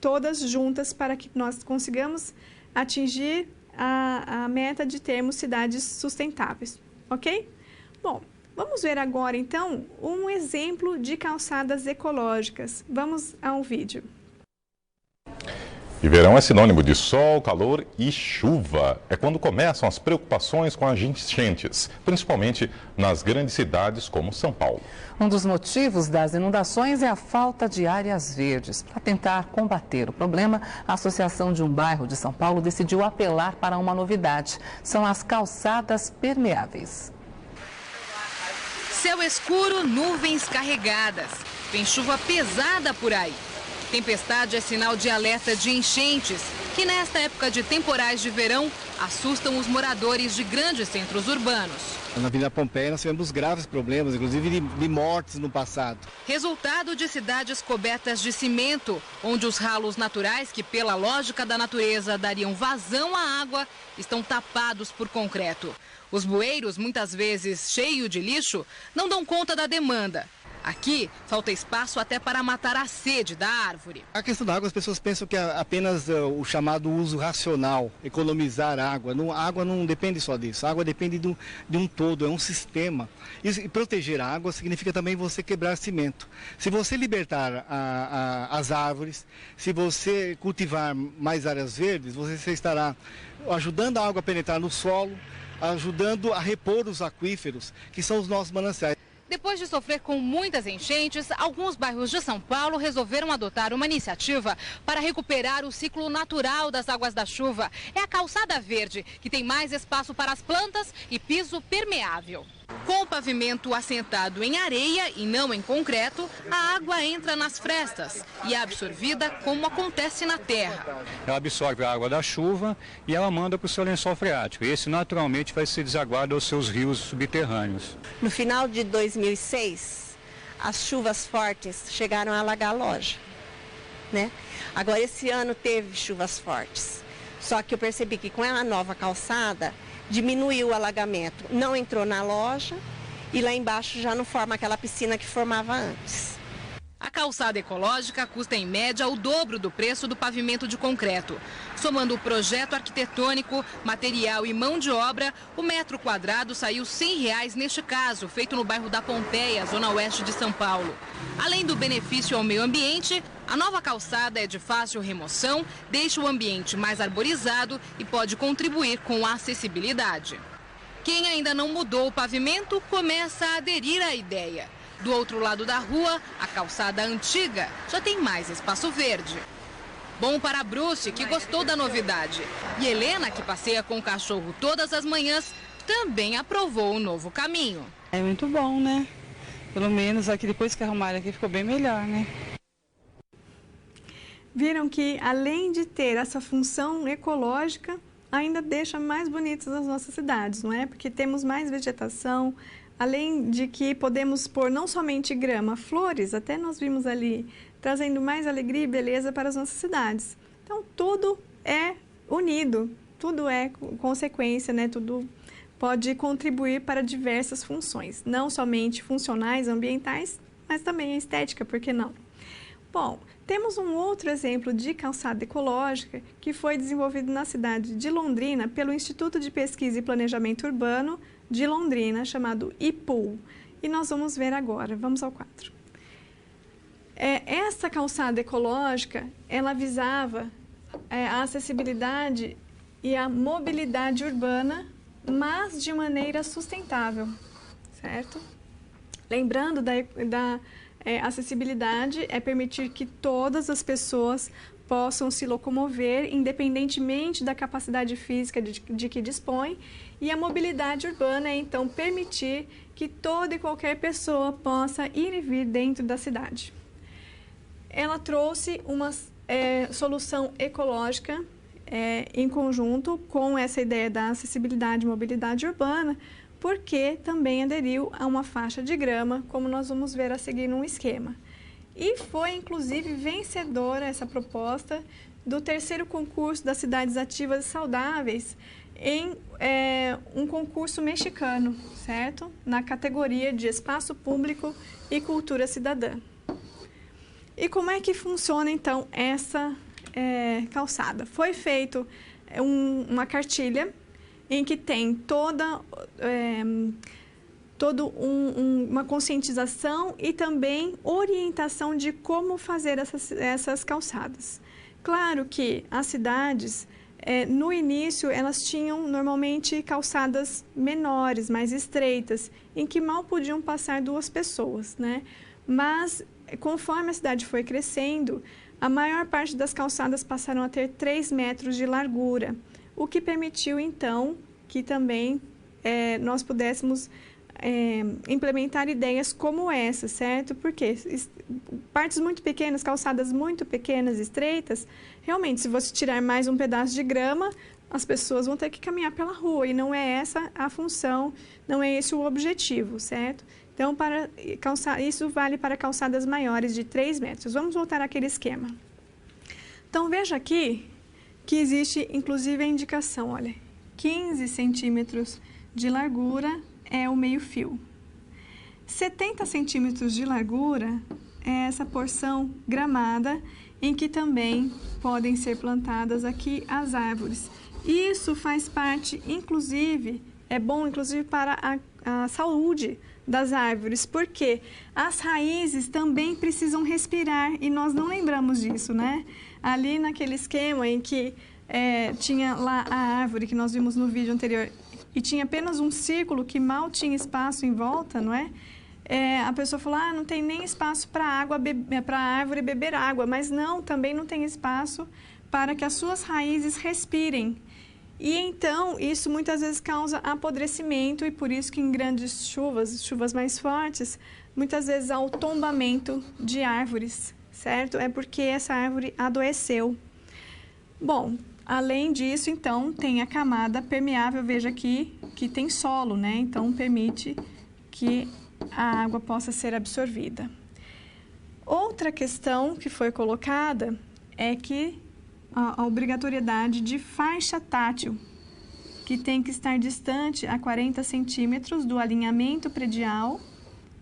todas juntas, para que nós consigamos atingir a meta de termos cidades sustentáveis, ok? Bom, vamos ver agora, então, um exemplo de calçadas ecológicas. Vamos a um vídeo. E E verão é sinônimo de sol, calor e chuva. É quando começam as preocupações com as enchentes, principalmente nas grandes cidades como São Paulo. Um dos motivos das inundações é a falta de áreas verdes. Para tentar combater o problema, a Associação de um Bairro de São Paulo decidiu apelar para uma novidade. São as calçadas permeáveis. Céu escuro, nuvens carregadas. Vem chuva pesada por aí. Tempestade é sinal de alerta de enchentes, que nesta época de temporais de verão assustam os moradores de grandes centros urbanos. Na Avenida Pompeia nós tivemos graves problemas, inclusive de mortes no passado. Resultado de cidades cobertas de cimento, onde os ralos naturais, que pela lógica da natureza dariam vazão à água, estão tapados por concreto. Os bueiros, muitas vezes cheios de lixo, não dão conta da demanda. Aqui, falta espaço até para matar a sede da árvore. A questão da água, as pessoas pensam que é apenas o chamado uso racional, economizar água. A água não depende só disso, a água depende de um todo, é um sistema. E proteger a água significa também você quebrar cimento. Se você libertar as árvores, se você cultivar mais áreas verdes, você estará ajudando a água a penetrar no solo, ajudando a repor os aquíferos, que são os nossos mananciais. Depois de sofrer com muitas enchentes, alguns bairros de São Paulo resolveram adotar uma iniciativa para recuperar o ciclo natural das águas da chuva. É a calçada verde, que tem mais espaço para as plantas e piso permeável. Com o pavimento assentado em areia e não em concreto, a água entra nas frestas e é absorvida como acontece na terra. Ela absorve a água da chuva e ela manda para o seu lençol freático. Esse naturalmente vai ser desaguado aos seus rios subterrâneos. No final de 2006, as chuvas fortes chegaram a alagar a loja, né? Agora esse ano teve chuvas fortes, só que eu percebi que com a nova calçada diminuiu o alagamento, não entrou na loja e lá embaixo já não forma aquela piscina que formava antes. A calçada ecológica custa em média o dobro do preço do pavimento de concreto. Somando o projeto arquitetônico, material e mão de obra, o metro quadrado saiu R$ 100 neste caso, feito no bairro da Pompeia, zona oeste de São Paulo. Além do benefício ao meio ambiente, a nova calçada é de fácil remoção, deixa o ambiente mais arborizado e pode contribuir com a acessibilidade. Quem ainda não mudou o pavimento começa a aderir à ideia. Do outro lado da rua, a calçada antiga já tem mais espaço verde. Bom para Bruce, que gostou da novidade. E Helena, que passeia com o cachorro todas as manhãs, também aprovou o novo caminho. É muito bom, né? Pelo menos aqui depois que arrumaram aqui ficou bem melhor, né? Viram que, além de ter essa função ecológica, ainda deixa mais bonitas as nossas cidades, não é? Porque temos mais vegetação, além de que podemos pôr não somente grama, flores, até nós vimos ali, trazendo mais alegria e beleza para as nossas cidades. Então, tudo é unido, tudo é consequência, né? Tudo pode contribuir para diversas funções, não somente funcionais, ambientais, mas também a estética, por que não? Bom, temos um outro exemplo de calçada ecológica que foi desenvolvido na cidade de Londrina pelo Instituto de Pesquisa e Planejamento Urbano de Londrina, chamado IPUL. E nós vamos ver agora, vamos ao quadro. Essa calçada ecológica, ela visava a acessibilidade e a mobilidade urbana, mas de maneira sustentável, certo? Lembrando da acessibilidade é permitir que todas as pessoas possam se locomover, independentemente da capacidade física de que dispõe, e a mobilidade urbana é, então, permitir que toda e qualquer pessoa possa ir e vir dentro da cidade. Ela trouxe uma solução ecológica em conjunto com essa ideia da acessibilidade e mobilidade urbana, porque também aderiu a uma faixa de grama, como nós vamos ver a seguir num esquema. E foi, inclusive, vencedora essa proposta do 3º concurso das cidades ativas e saudáveis em um concurso mexicano, certo? Na categoria de espaço público e cultura cidadã. E como é que funciona, então, essa calçada? Foi feito uma cartilha em que tem toda uma conscientização e também orientação de como fazer essas calçadas. Claro que as cidades, no início, elas tinham normalmente calçadas menores, mais estreitas, em que mal podiam passar 2 pessoas, né? Mas, conforme a cidade foi crescendo, a maior parte das calçadas passaram a ter 3 metros de largura, o que permitiu, então, que também nós pudéssemos implementar ideias como essa, certo? Porque partes muito pequenas, calçadas muito pequenas, estreitas, realmente, se você tirar mais um pedaço de grama, as pessoas vão ter que caminhar pela rua, e não é essa a função, não é esse o objetivo, certo? Então, isso vale para calçadas maiores de 3 metros. Vamos voltar àquele esquema. Então, veja aqui que existe, inclusive, a indicação, olha, 15 centímetros de largura é o meio-fio. 70 centímetros de largura é essa porção gramada, em que também podem ser plantadas aqui as árvores. Isso faz parte, inclusive, é bom, inclusive, para a saúde das árvores, porque as raízes também precisam respirar e nós não lembramos disso, né? Ali naquele esquema em que tinha lá a árvore que nós vimos no vídeo anterior e tinha apenas um círculo que mal tinha espaço em volta, não é? A pessoa falou, não tem nem espaço para a árvore beber água, mas não, também não tem espaço para que as suas raízes respirem. E então, isso muitas vezes causa apodrecimento e por isso que em grandes chuvas mais fortes, muitas vezes há o tombamento de árvores, certo? É porque essa árvore adoeceu. Bom, além disso, então, tem a camada permeável, veja aqui, que tem solo, né? Então, permite que a água possa ser absorvida. Outra questão que foi colocada é que a obrigatoriedade de faixa tátil, que tem que estar distante a 40 centímetros do alinhamento predial,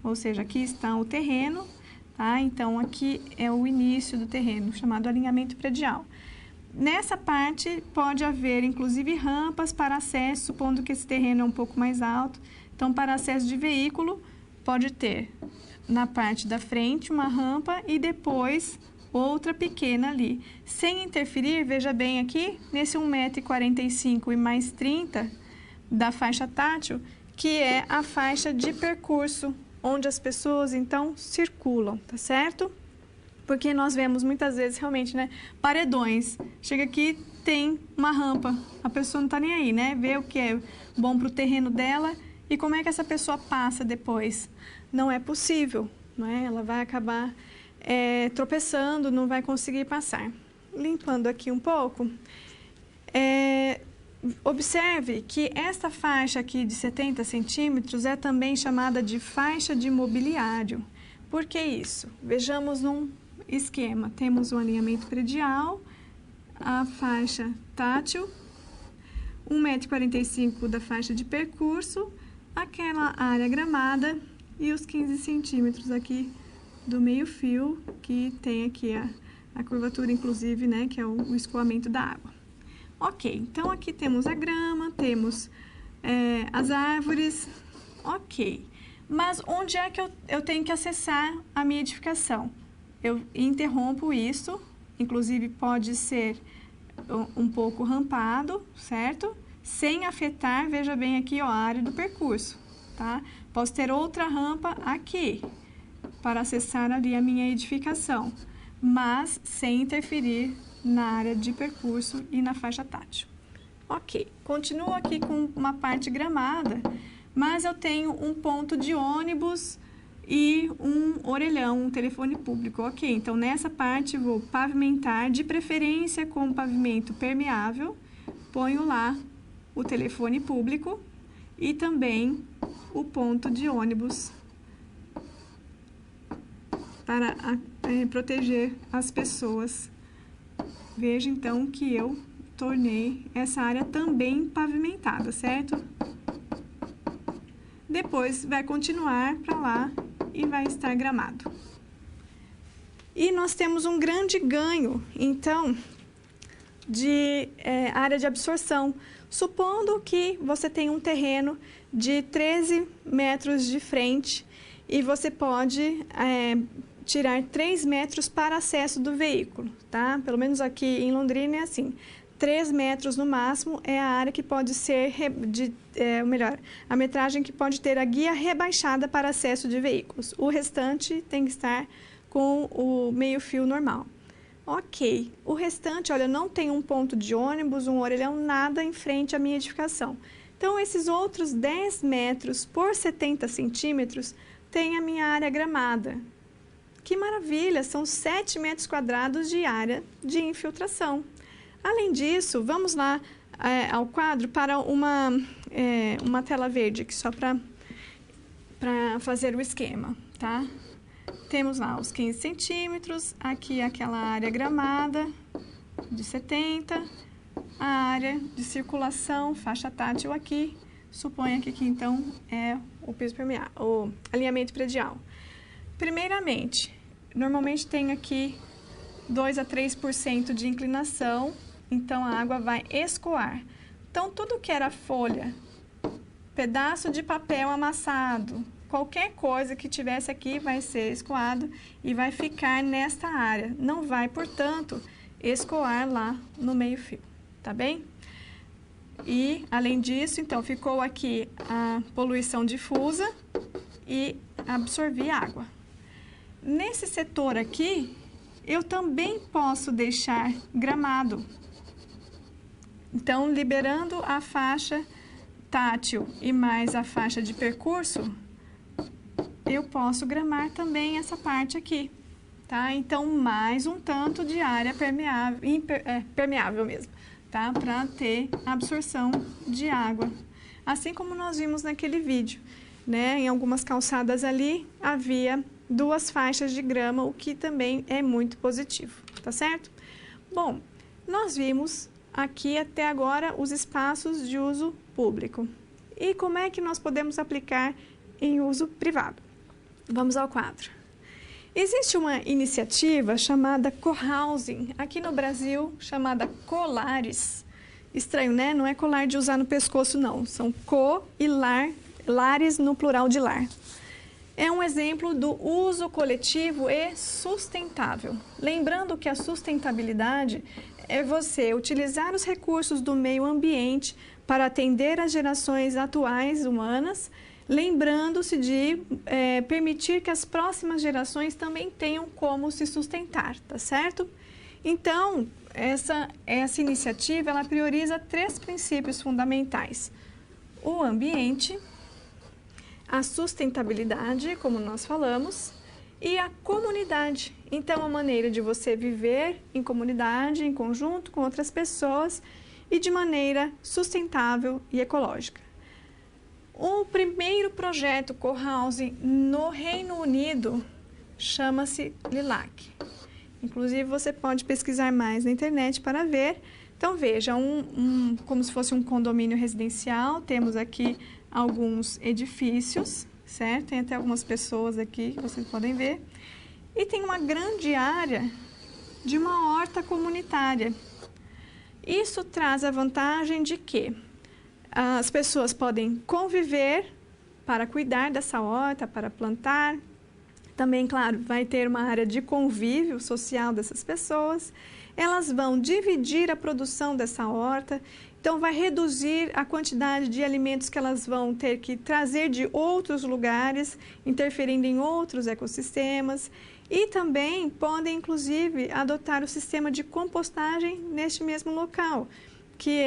ou seja, aqui está o terreno, tá? Então, aqui é o início do terreno, chamado alinhamento predial. Nessa parte, pode haver, inclusive, rampas para acesso, supondo que esse terreno é um pouco mais alto. Então, para acesso de veículo, pode ter na parte da frente uma rampa e depois outra pequena ali. Sem interferir, veja bem aqui, nesse 1,45 m e mais 30 da faixa tátil, que é a faixa de percurso, onde as pessoas, então, circulam, tá certo? Porque nós vemos muitas vezes, realmente, né, paredões. Chega aqui, tem uma rampa, a pessoa não tá nem aí, né? Vê o que é bom para o terreno dela e como é que essa pessoa passa depois. Não é possível, não é? Ela vai acabar tropeçando, não vai conseguir passar. Limpando aqui um pouco, observe que esta faixa aqui de 70 centímetros é também chamada de faixa de mobiliário. Por que isso? Vejamos num esquema. Temos o alinhamento predial, a faixa tátil, 1,45 m da faixa de percurso, aquela área gramada e os 15 centímetros aqui do meio-fio, que tem aqui a curvatura, inclusive, né, que é o escoamento da água. Ok, então aqui temos a grama, temos as árvores, ok. Mas onde é que eu tenho que acessar a minha edificação? Eu interrompo isso, inclusive pode ser um pouco rampado, certo? Sem afetar, veja bem aqui, ó, a área do percurso, tá? Posso ter outra rampa aqui, para acessar ali a minha edificação, mas sem interferir na área de percurso e na faixa tátil. Ok, continuo aqui com uma parte gramada, mas eu tenho um ponto de ônibus e um orelhão, um telefone público. Ok, então nessa parte vou pavimentar, de preferência com pavimento permeável, ponho lá o telefone público e também o ponto de ônibus para proteger as pessoas. Veja então que eu tornei essa área também pavimentada, certo? Depois vai continuar para lá e vai estar gramado. E nós temos um grande ganho, então, de área de absorção. Supondo que você tem um terreno de 13 metros de frente e você pode tirar 3 metros para acesso do veículo, tá? Pelo menos aqui em Londrina é assim. 3 metros no máximo é a área que pode ser, a metragem que pode ter a guia rebaixada para acesso de veículos. O restante tem que estar com o meio-fio normal. Ok, o restante, olha, não tem um ponto de ônibus, um orelhão, nada em frente à minha edificação. Então, esses outros 10 metros por 70 centímetros tem a minha área gramada. Que maravilha, são 7 metros quadrados de área de infiltração. Além disso, vamos lá ao quadro para uma tela verde, aqui só para fazer o esquema, tá? Temos lá os 15 centímetros, aqui aquela área gramada de 70, a área de circulação, faixa tátil aqui, suponha que aqui então é o piso permeável, o alinhamento predial. Primeiramente, normalmente tem aqui 2 a 3% de inclinação, então a água vai escoar. Então, tudo que era folha, pedaço de papel amassado, qualquer coisa que tivesse aqui vai ser escoado e vai ficar nesta área. Não vai, portanto, escoar lá no meio-fio, tá bem? E, além disso, então, ficou aqui a poluição difusa e absorvi água. Nesse setor aqui, eu também posso deixar gramado. Então, liberando a faixa tátil e mais a faixa de percurso, eu posso gramar também essa parte aqui, tá? Então, mais um tanto de área permeável mesmo, tá? Para ter absorção de água. Assim como nós vimos naquele vídeo, né? Em algumas calçadas ali, havia 2 faixas de grama, o que também é muito positivo, tá certo? Bom, nós vimos aqui até agora os espaços de uso público. E como é que nós podemos aplicar em uso privado? Vamos ao quadro. Existe uma iniciativa chamada cohousing, aqui no Brasil chamada colares. Estranho, né? Não é colar de usar no pescoço, não. São co e lar, lares no plural de lar. É um exemplo do uso coletivo e sustentável. Lembrando que a sustentabilidade é você utilizar os recursos do meio ambiente para atender às gerações atuais humanas, lembrando-se de permitir que as próximas gerações também tenham como se sustentar, tá certo? Então, essa iniciativa, ela prioriza 3 princípios fundamentais: o ambiente, a sustentabilidade, como nós falamos, e a comunidade. Então, a maneira de você viver em comunidade, em conjunto com outras pessoas e de maneira sustentável e ecológica. O primeiro projeto cohousing no Reino Unido chama-se Lilac. Inclusive, você pode pesquisar mais na internet para ver. Então, veja, como se fosse um condomínio residencial. Temos aqui alguns edifícios, certo? Tem até algumas pessoas aqui que vocês podem ver. E tem uma grande área de uma horta comunitária. Isso traz a vantagem de que as pessoas podem conviver para cuidar dessa horta, para plantar. Também, claro, vai ter uma área de convívio social dessas pessoas. Elas vão dividir a produção dessa horta. Então, vai reduzir a quantidade de alimentos que elas vão ter que trazer de outros lugares, interferindo em outros ecossistemas. E também podem, inclusive, adotar o sistema de compostagem neste mesmo local, que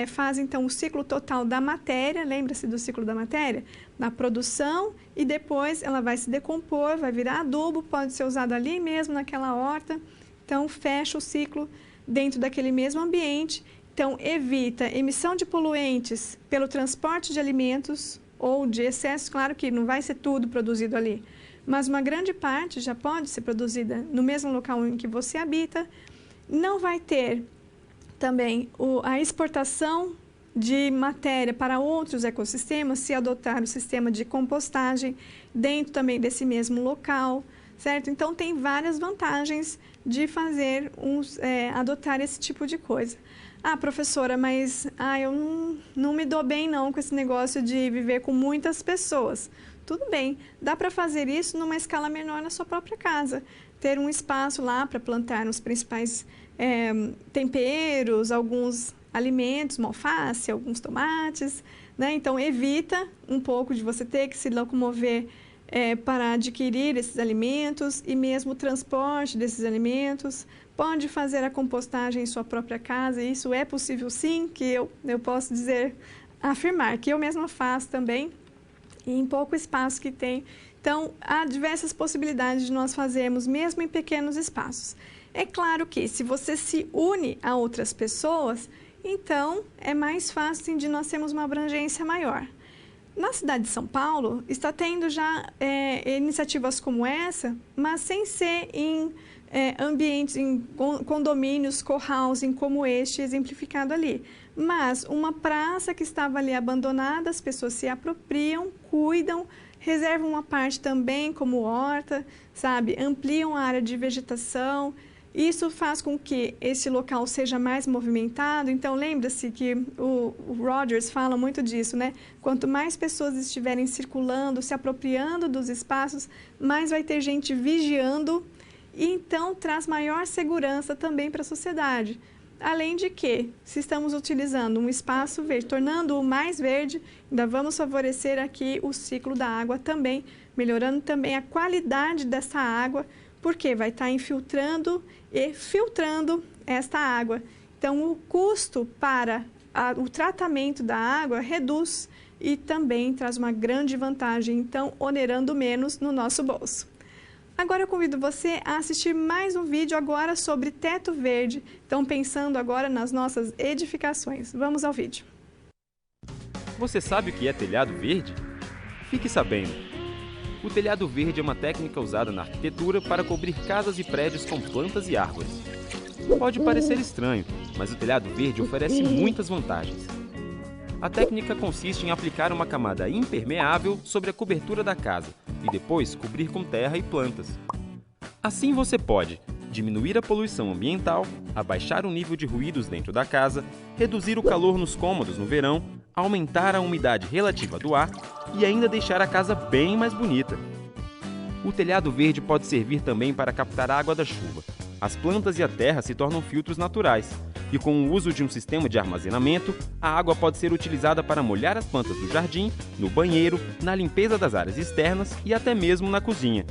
faz, então, o ciclo total da matéria. Lembra-se do ciclo da matéria? Na produção, e depois ela vai se decompor, vai virar adubo, pode ser usado ali mesmo, naquela horta. Então, fecha o ciclo dentro daquele mesmo ambiente. Então, evita emissão de poluentes pelo transporte de alimentos ou de excessos. Claro que não vai ser tudo produzido ali, mas uma grande parte já pode ser produzida no mesmo local em que você habita. Não vai ter também a exportação de matéria para outros ecossistemas, se adotar o sistema de compostagem dentro também desse mesmo local, certo? Então, tem várias vantagens de adotar esse tipo de coisa. Ah, professora, mas eu não me dou bem não com esse negócio de viver com muitas pessoas. tudo bem. Dá para fazer isso numa escala menor na sua própria casa. Ter um espaço lá para plantar os principais temperos, alguns alimentos, uma alface, alguns tomates, né? Então, evita um pouco de você ter que se locomover para adquirir esses alimentos e mesmo o transporte desses alimentos. Pode fazer a compostagem em sua própria casa, e isso é possível sim, que eu posso afirmar que eu mesma faço também, e em pouco espaço que tem. Então, há diversas possibilidades de nós fazermos, mesmo em pequenos espaços. É claro que, se você se une a outras pessoas, então é mais fácil de nós termos uma abrangência maior. Na cidade de São Paulo, está tendo já iniciativas como essa, mas sem ser em ambientes, em condomínios, co-housing como este exemplificado ali. Mas uma praça que estava ali abandonada, as pessoas se apropriam, cuidam, reservam uma parte também como horta, sabe? Ampliam a área de vegetação. Isso faz com que esse local seja mais movimentado. Então, lembra-se que o Rogers fala muito disso, né? Quanto mais pessoas estiverem circulando, se apropriando dos espaços, mais vai ter gente vigiando, e então traz maior segurança também para a sociedade. Além de que, se estamos utilizando um espaço verde, tornando-o mais verde, ainda vamos favorecer aqui o ciclo da água também, melhorando também a qualidade dessa água, porque vai estar infiltrando e filtrando esta água. Então, o custo para o tratamento da água reduz e também traz uma grande vantagem, então, onerando menos no nosso bolso. Agora eu convido você a assistir mais um vídeo agora sobre teto verde. Então, pensando agora nas nossas edificações. Vamos ao vídeo. Você sabe o que é telhado verde? Fique sabendo. O telhado verde é uma técnica usada na arquitetura para cobrir casas e prédios com plantas e árvores. Pode parecer estranho, mas o telhado verde oferece muitas vantagens. A técnica consiste em aplicar uma camada impermeável sobre a cobertura da casa e depois cobrir com terra e plantas. Assim você pode diminuir a poluição ambiental, abaixar o nível de ruídos dentro da casa, reduzir o calor nos cômodos no verão, aumentar a umidade relativa do ar e ainda deixar a casa bem mais bonita. O telhado verde pode servir também para captar a água da chuva. As plantas e a terra se tornam filtros naturais, e com o uso de um sistema de armazenamento, a água pode ser utilizada para molhar as plantas do jardim, no banheiro, na limpeza das áreas externas e até mesmo na cozinha.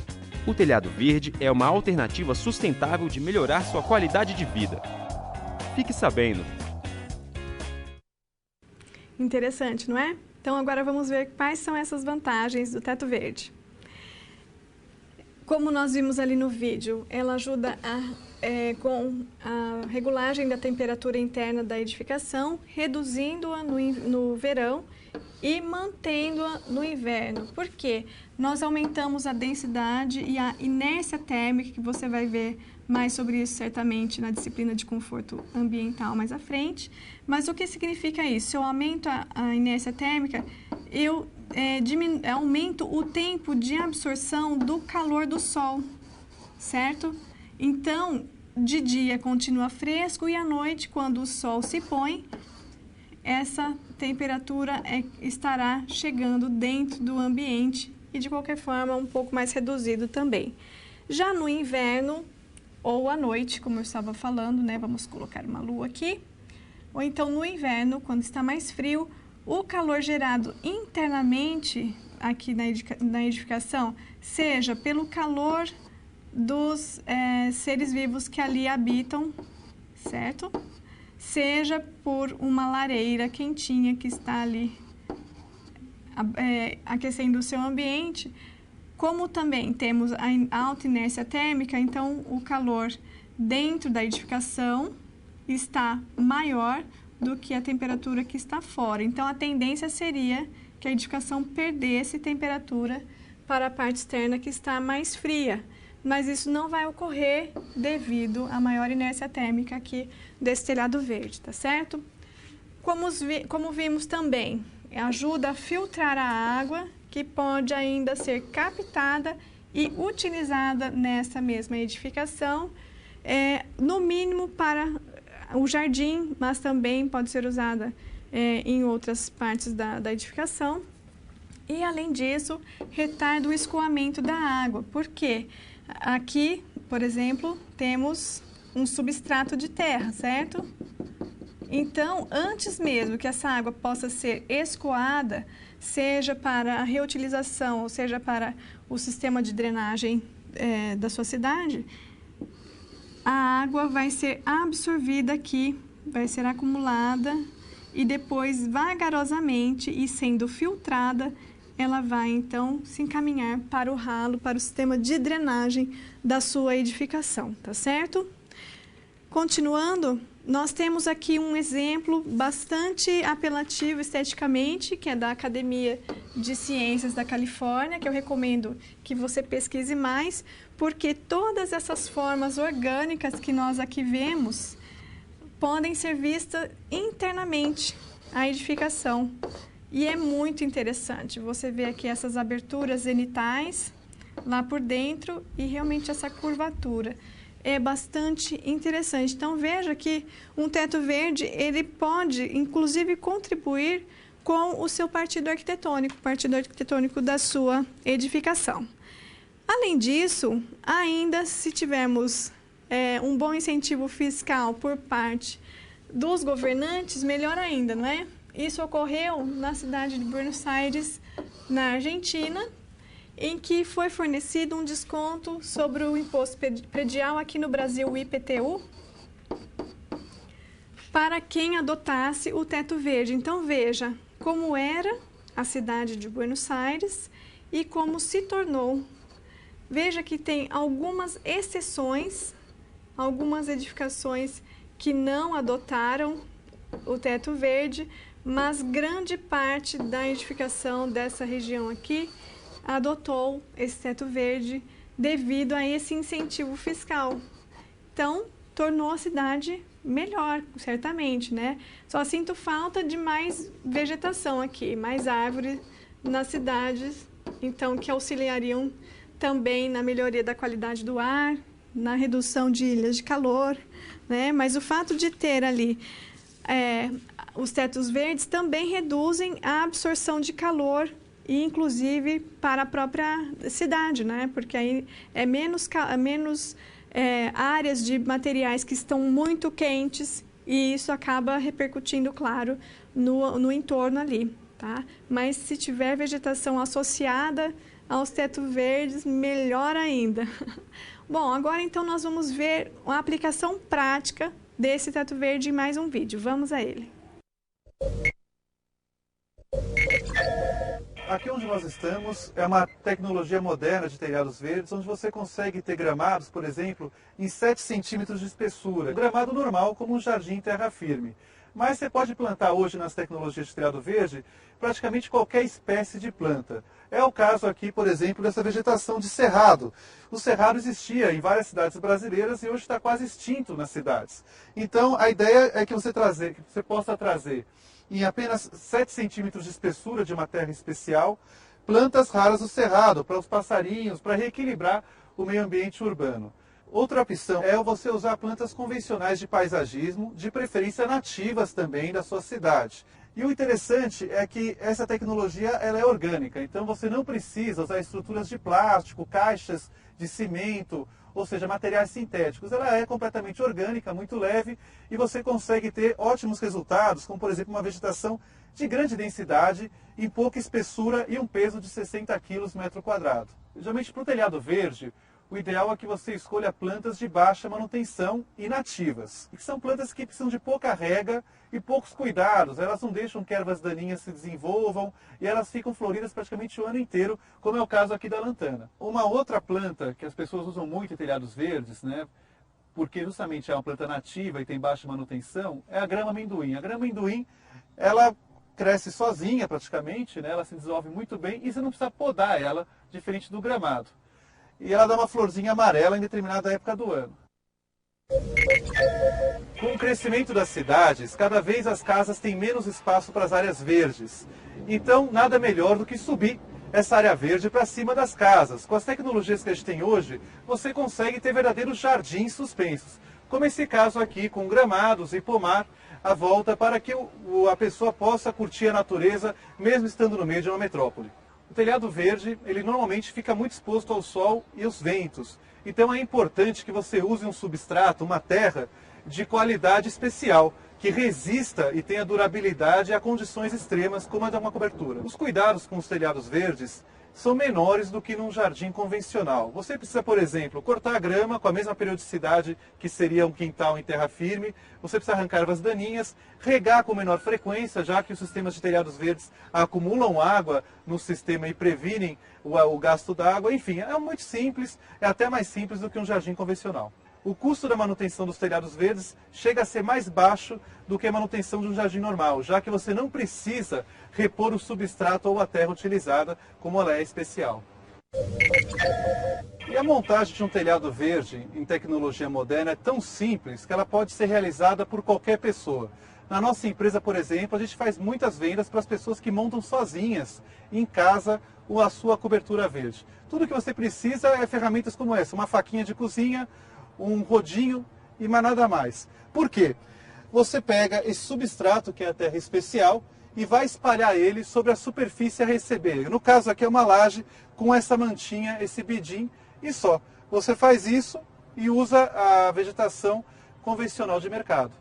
O telhado verde é uma alternativa sustentável de melhorar sua qualidade de vida. Fique sabendo! Interessante, não é? Então, agora vamos ver quais são essas vantagens do teto verde. Como nós vimos ali no vídeo, ela ajuda com a regulagem da temperatura interna da edificação, reduzindo-a no verão e mantendo-a no inverno. Por quê? Nós aumentamos a densidade e a inércia térmica, que você vai ver mais sobre isso certamente na disciplina de conforto ambiental mais à frente. Mas o que significa isso? Se eu aumento a inércia térmica, eu aumento o tempo de absorção do calor do sol, certo? Então, de dia continua fresco e à noite, quando o sol se põe, essa temperatura estará chegando dentro do ambiente e, de qualquer forma, um pouco mais reduzido também. Já no inverno ou à noite, como eu estava falando, né? Vamos colocar uma lua aqui. Ou então, no inverno, quando está mais frio, o calor gerado internamente aqui na edificação, seja pelo calor dos seres vivos que ali habitam, certo? Seja por uma lareira quentinha que está ali aquecendo o seu ambiente, como também temos a alta inércia térmica, então o calor dentro da edificação está maior do que a temperatura que está fora. Então, a tendência seria que a edificação perdesse temperatura para a parte externa que está mais fria. Mas isso não vai ocorrer devido à maior inércia térmica aqui desse telhado verde, tá certo? Como vimos também, ajuda a filtrar a água, que pode ainda ser captada e utilizada nessa mesma edificação, no mínimo para o jardim, mas também pode ser usada em outras partes da edificação. E, além disso, retarda o escoamento da água. Por quê? Aqui, por exemplo, temos um substrato de terra, certo? Então, antes mesmo que essa água possa ser escoada, seja para a reutilização, ou seja para o sistema de drenagem da sua cidade, a água vai ser absorvida aqui, vai ser acumulada e depois, vagarosamente e sendo filtrada, ela vai então se encaminhar para o ralo, para o sistema de drenagem da sua edificação, tá certo? Continuando, nós temos aqui um exemplo bastante apelativo esteticamente, que é da Academia de Ciências da Califórnia, que eu recomendo que você pesquise mais, porque todas essas formas orgânicas que nós aqui vemos podem ser vistas internamente à edificação. E é muito interessante, você vê aqui essas aberturas zenitais lá por dentro e realmente essa curvatura. É bastante interessante. Então, veja que um teto verde, ele pode, inclusive, contribuir com o seu partido arquitetônico da sua edificação. Além disso, ainda se tivermos um bom incentivo fiscal por parte dos governantes, melhor ainda, não é? Isso ocorreu na cidade de Buenos Aires, na Argentina, em que foi fornecido um desconto sobre o imposto predial, aqui no Brasil, o IPTU, para quem adotasse o teto verde. Então, veja como era a cidade de Buenos Aires e como se tornou. Veja que tem algumas exceções, algumas edificações que não adotaram o teto verde, mas grande parte da edificação dessa região aqui adotou esse teto verde devido a esse incentivo fiscal. Então, tornou a cidade melhor, certamente, né? Só sinto falta de mais vegetação aqui, mais árvores nas cidades, então, que auxiliariam também na melhoria da qualidade do ar, na redução de ilhas de calor, né? Mas o fato de ter ali os tetos verdes também reduzem a absorção de calor e, inclusive, para a própria cidade, né? Porque aí é menos áreas de materiais que estão muito quentes e isso acaba repercutindo, claro, no entorno ali, tá? Mas se tiver vegetação associada aos tetos verdes, melhor ainda. Bom, agora então nós vamos ver a aplicação prática desse teto verde em mais um vídeo. Vamos a ele. Aqui onde nós estamos é uma tecnologia moderna de telhados verdes, onde você consegue ter gramados, por exemplo, em 7 centímetros de espessura. Um gramado normal, como um jardim terra firme. Mas você pode plantar hoje nas tecnologias de telhado verde praticamente qualquer espécie de planta. É o caso aqui, por exemplo, dessa vegetação de cerrado. O cerrado existia em várias cidades brasileiras e hoje está quase extinto nas cidades. Então, a ideia é que você possa trazer em apenas 7 centímetros de espessura de uma terra especial, plantas raras do cerrado, para os passarinhos, para reequilibrar o meio ambiente urbano. Outra opção é você usar plantas convencionais de paisagismo, de preferência nativas também da sua cidade. E o interessante é que essa tecnologia ela é orgânica, então você não precisa usar estruturas de plástico, caixas de cimento, ou seja, materiais sintéticos. Ela é completamente orgânica, muito leve, e você consegue ter ótimos resultados, como por exemplo uma vegetação de grande densidade, em pouca espessura e um peso de 60 kg metro quadrado. Geralmente para o telhado verde, o ideal é que você escolha plantas de baixa manutenção e nativas. E que são plantas que precisam de pouca rega e poucos cuidados. Elas não deixam que ervas daninhas se desenvolvam e elas ficam floridas praticamente o ano inteiro, como é o caso aqui da lantana. Uma outra planta que as pessoas usam muito em telhados verdes, né, porque justamente é uma planta nativa e tem baixa manutenção, é a grama amendoim. A grama amendoim, ela cresce sozinha praticamente, né, ela se desenvolve muito bem e você não precisa podar ela, diferente do gramado. E ela dá uma florzinha amarela em determinada época do ano. Com o crescimento das cidades, cada vez as casas têm menos espaço para as áreas verdes. Então, nada melhor do que subir essa área verde para cima das casas. Com as tecnologias que a gente tem hoje, você consegue ter verdadeiros jardins suspensos. Como esse caso aqui, com gramados e pomar à volta, para que a pessoa possa curtir a natureza, mesmo estando no meio de uma metrópole. telhado verde, ele normalmente fica muito exposto ao sol e aos ventos. Então é importante que você use um substrato, uma terra de qualidade especial, que resista e tenha durabilidade a condições extremas, como a de uma cobertura. Os cuidados com os telhados verdes são menores do que num jardim convencional. Você precisa, por exemplo, cortar a grama com a mesma periodicidade que seria um quintal em terra firme, você precisa arrancar ervas daninhas, regar com menor frequência, já que os sistemas de telhados verdes acumulam água no sistema e previnem o gasto d'água. Enfim, é muito simples, é até mais simples do que um jardim convencional. O custo da manutenção dos telhados verdes chega a ser mais baixo do que a manutenção de um jardim normal, já que você não precisa repor o substrato ou a terra utilizada, como ela é especial. E a montagem de um telhado verde em tecnologia moderna é tão simples que ela pode ser realizada por qualquer pessoa. Na nossa empresa, por exemplo, a gente faz muitas vendas para as pessoas que montam sozinhas em casa a sua cobertura verde. Tudo que você precisa é ferramentas como essa, uma faquinha de cozinha, um rodinho e mais nada mais. Por quê? Você pega esse substrato, que é a terra especial, e vai espalhar ele sobre a superfície a receber. No caso aqui é uma laje com essa mantinha, esse bidim, e só. Você faz isso e usa a vegetação convencional de mercado.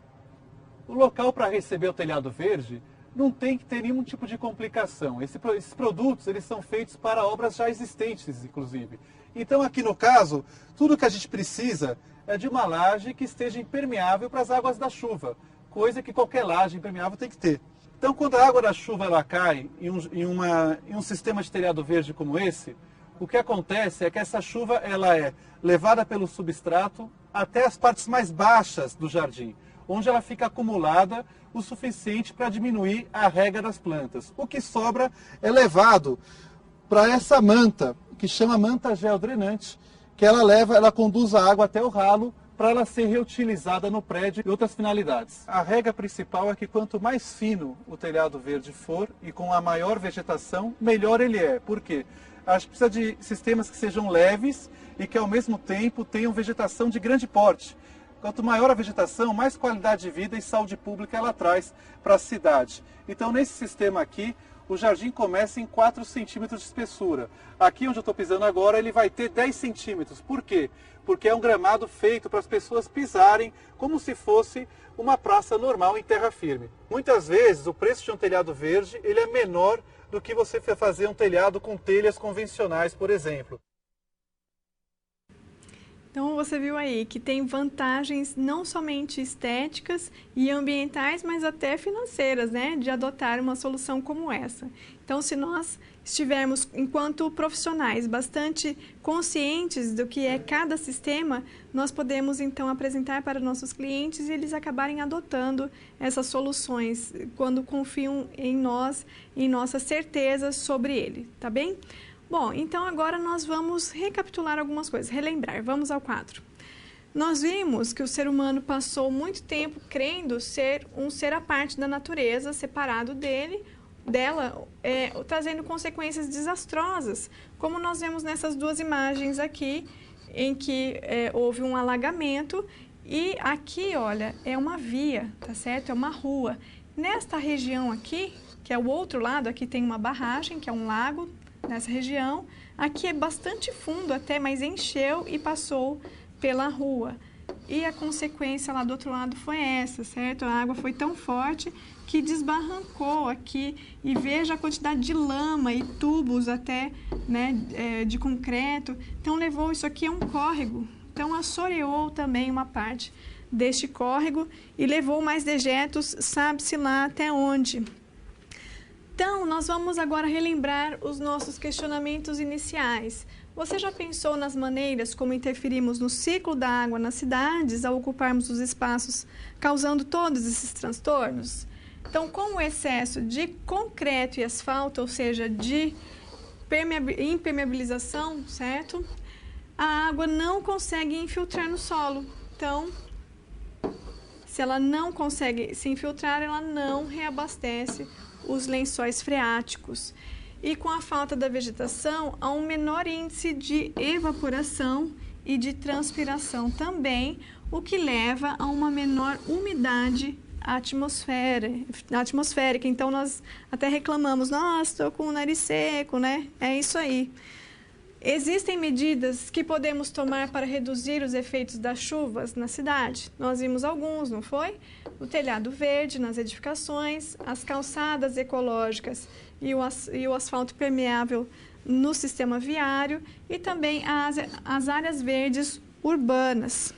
O local para receber o telhado verde não tem que ter nenhum tipo de complicação. Esses produtos eles são feitos para obras já existentes, inclusive. Então aqui no caso, tudo que a gente precisa é de uma laje que esteja impermeável para as águas da chuva, coisa que qualquer laje impermeável tem que ter. Então quando a água da chuva ela cai em um sistema de telhado verde como esse, o que acontece é que essa chuva ela é levada pelo substrato até as partes mais baixas do jardim, onde ela fica acumulada o suficiente para diminuir a rega das plantas. O que sobra é levado para essa manta, que chama manta geodrenante, que ela conduz a água até o ralo para ela ser reutilizada no prédio e outras finalidades. A regra principal é que quanto mais fino o telhado verde for e com a maior vegetação, melhor ele é. Por quê? A gente precisa de sistemas que sejam leves e que ao mesmo tempo tenham vegetação de grande porte. Quanto maior a vegetação, mais qualidade de vida e saúde pública ela traz para a cidade. Então nesse sistema aqui, o jardim começa em 4 centímetros de espessura. Aqui onde eu estou pisando agora, ele vai ter 10 centímetros. Por quê? Porque é um gramado feito para as pessoas pisarem como se fosse uma praça normal em terra firme. Muitas vezes o preço de um telhado verde ele é menor do que você fazer um telhado com telhas convencionais, por exemplo. Então você viu aí que tem vantagens não somente estéticas e ambientais, mas até financeiras, né, de adotar uma solução como essa. Então se nós estivermos, enquanto profissionais, bastante conscientes do que é cada sistema, nós podemos então apresentar para nossos clientes e eles acabarem adotando essas soluções quando confiam em nós, em nossas certezas sobre ele, tá bem? Bom, então agora nós vamos recapitular algumas coisas, relembrar. Vamos ao quadro. Nós vimos que o ser humano passou muito tempo crendo ser um ser à parte da natureza, separado dela, trazendo consequências desastrosas, como nós vemos nessas duas imagens aqui, em que houve um alagamento e aqui, olha, é uma via, tá certo? É uma rua. Nesta região aqui, que é o outro lado, aqui tem uma barragem, que é um lago, nessa região. Aqui é bastante fundo até, mas encheu e passou pela rua. E a consequência lá do outro lado foi essa, certo? A água foi tão forte que desbarrancou aqui. E veja a quantidade de lama e tubos até, né, de concreto. Então levou, isso aqui é um córrego. Então assoreou também uma parte deste córrego e levou mais dejetos, sabe-se lá até onde. Então, nós vamos agora relembrar os nossos questionamentos iniciais. Você já pensou nas maneiras como interferimos no ciclo da água nas cidades ao ocuparmos os espaços, causando todos esses transtornos? Então, com o excesso de concreto e asfalto, ou seja, de impermeabilização, certo? A água não consegue infiltrar no solo. Então, se ela não consegue se infiltrar, ela não reabastece os lençóis freáticos. E com a falta da vegetação, há um menor índice de evaporação e de transpiração também, o que leva a uma menor umidade atmosférica. Então, nós até reclamamos, nossa, estou com o nariz seco, né? É isso aí. Existem medidas que podemos tomar para reduzir os efeitos das chuvas na cidade? Nós vimos alguns, não foi? O telhado verde nas edificações, as calçadas ecológicas e o asfalto permeável no sistema viário e também as áreas verdes urbanas.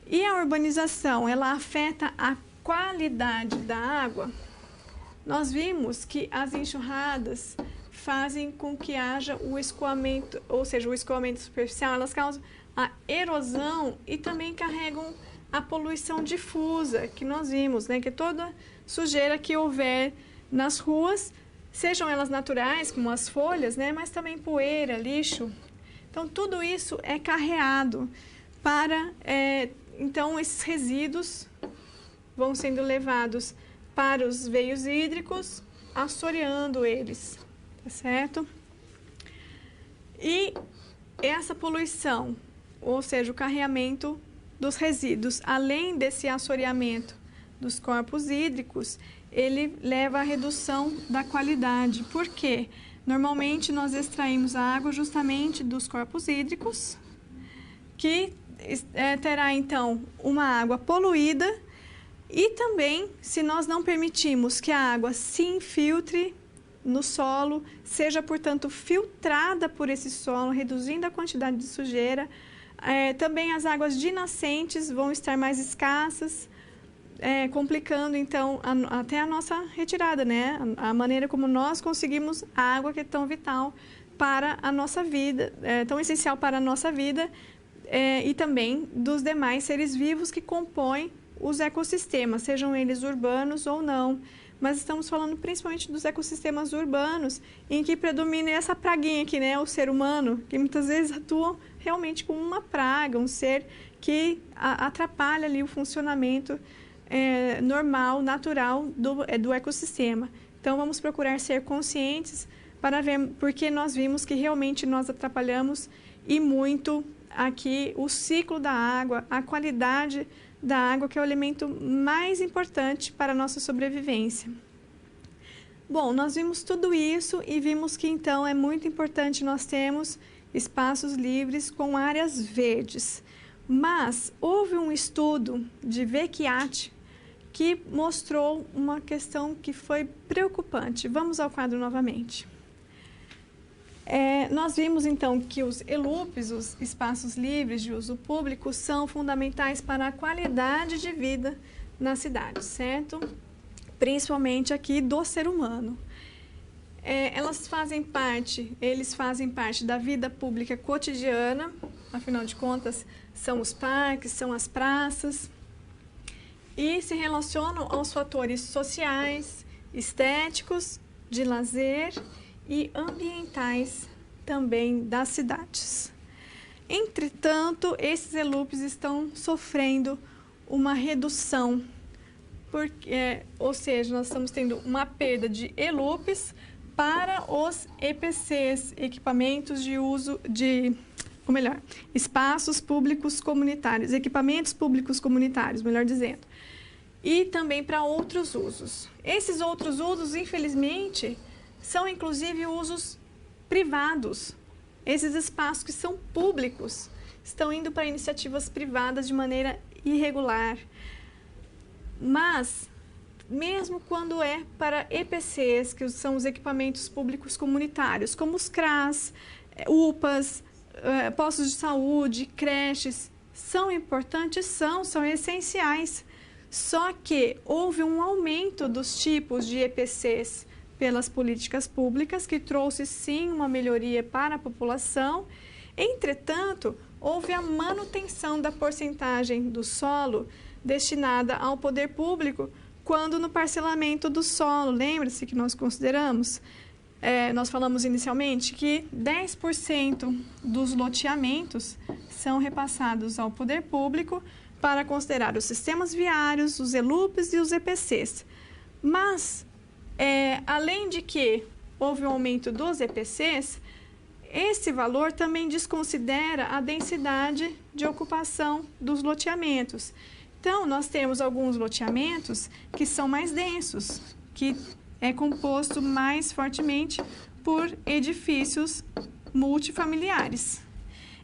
E a urbanização, ela afeta a qualidade da água? Nós vimos que as enxurradas fazem com que haja o escoamento, ou seja, o escoamento superficial, elas causam a erosão e também carregam a poluição difusa, que nós vimos, né? Que toda sujeira que houver nas ruas, sejam elas naturais, como as folhas, né? Mas também poeira, lixo. Então, tudo isso é carreado para... Então, esses resíduos vão sendo levados para os veios hídricos, assoreando eles, tá certo? E essa poluição, ou seja, o carreamento dos resíduos, além desse assoreamento dos corpos hídricos, ele leva à redução da qualidade. Por quê? Normalmente, nós extraímos a água justamente dos corpos hídricos, que terá, então, uma água poluída e também, se nós não permitirmos que a água se infiltre no solo, seja, portanto, filtrada por esse solo, reduzindo a quantidade de sujeira, também as águas de nascentes vão estar mais escassas, complicando, então, até a nossa retirada, né? A maneira como nós conseguimos a água que é tão vital para a nossa vida, tão essencial para a nossa vida, e também dos demais seres vivos que compõem os ecossistemas, sejam eles urbanos ou não. Mas estamos falando principalmente dos ecossistemas urbanos, em que predomina essa praguinha aqui, né? O ser humano, que muitas vezes atua realmente como uma praga, um ser que atrapalha ali o funcionamento normal, natural do ecossistema. Então, vamos procurar ser conscientes para ver, porque nós vimos que realmente nós atrapalhamos e muito aqui o ciclo da água, a qualidade da água, que é o elemento mais importante para a nossa sobrevivência. Bom, nós vimos tudo isso e vimos que, então, é muito importante nós termos espaços livres com áreas verdes. Mas houve um estudo de Vecchiati que mostrou uma questão que foi preocupante. Vamos ao quadro novamente. Nós vimos, então, que os ELUPs, os espaços livres de uso público, são fundamentais para a qualidade de vida na cidade, certo? Principalmente aqui do ser humano. Eles fazem parte da vida pública cotidiana, afinal de contas, são os parques, são as praças, e se relacionam aos fatores sociais, estéticos, de lazer e ambientais também das cidades. Entretanto, esses ELUPs estão sofrendo uma redução, ou seja, nós estamos tendo uma perda de ELUPs para os EPCs, equipamentos de uso espaços públicos comunitários, equipamentos públicos comunitários, melhor dizendo, e também para outros usos. Esses outros usos, infelizmente, são inclusive usos privados. Esses espaços que são públicos estão indo para iniciativas privadas de maneira irregular. Mas, mesmo quando é para EPCs, que são os equipamentos públicos comunitários, como os CRAS, UPAs, postos de saúde, creches, são importantes? São essenciais. Só que houve um aumento dos tipos de EPCs pelas políticas públicas, que trouxe sim uma melhoria para a população. Entretanto, houve a manutenção da porcentagem do solo destinada ao poder público, quando no parcelamento do solo, lembra-se que nós consideramos, nós falamos inicialmente que 10% dos loteamentos são repassados ao poder público para considerar os sistemas viários, os ELUPs e os EPCs. Mas, além de que houve um aumento dos EPCs, esse valor também desconsidera a densidade de ocupação dos loteamentos. Então, nós temos alguns loteamentos que são mais densos, que é composto mais fortemente por edifícios multifamiliares,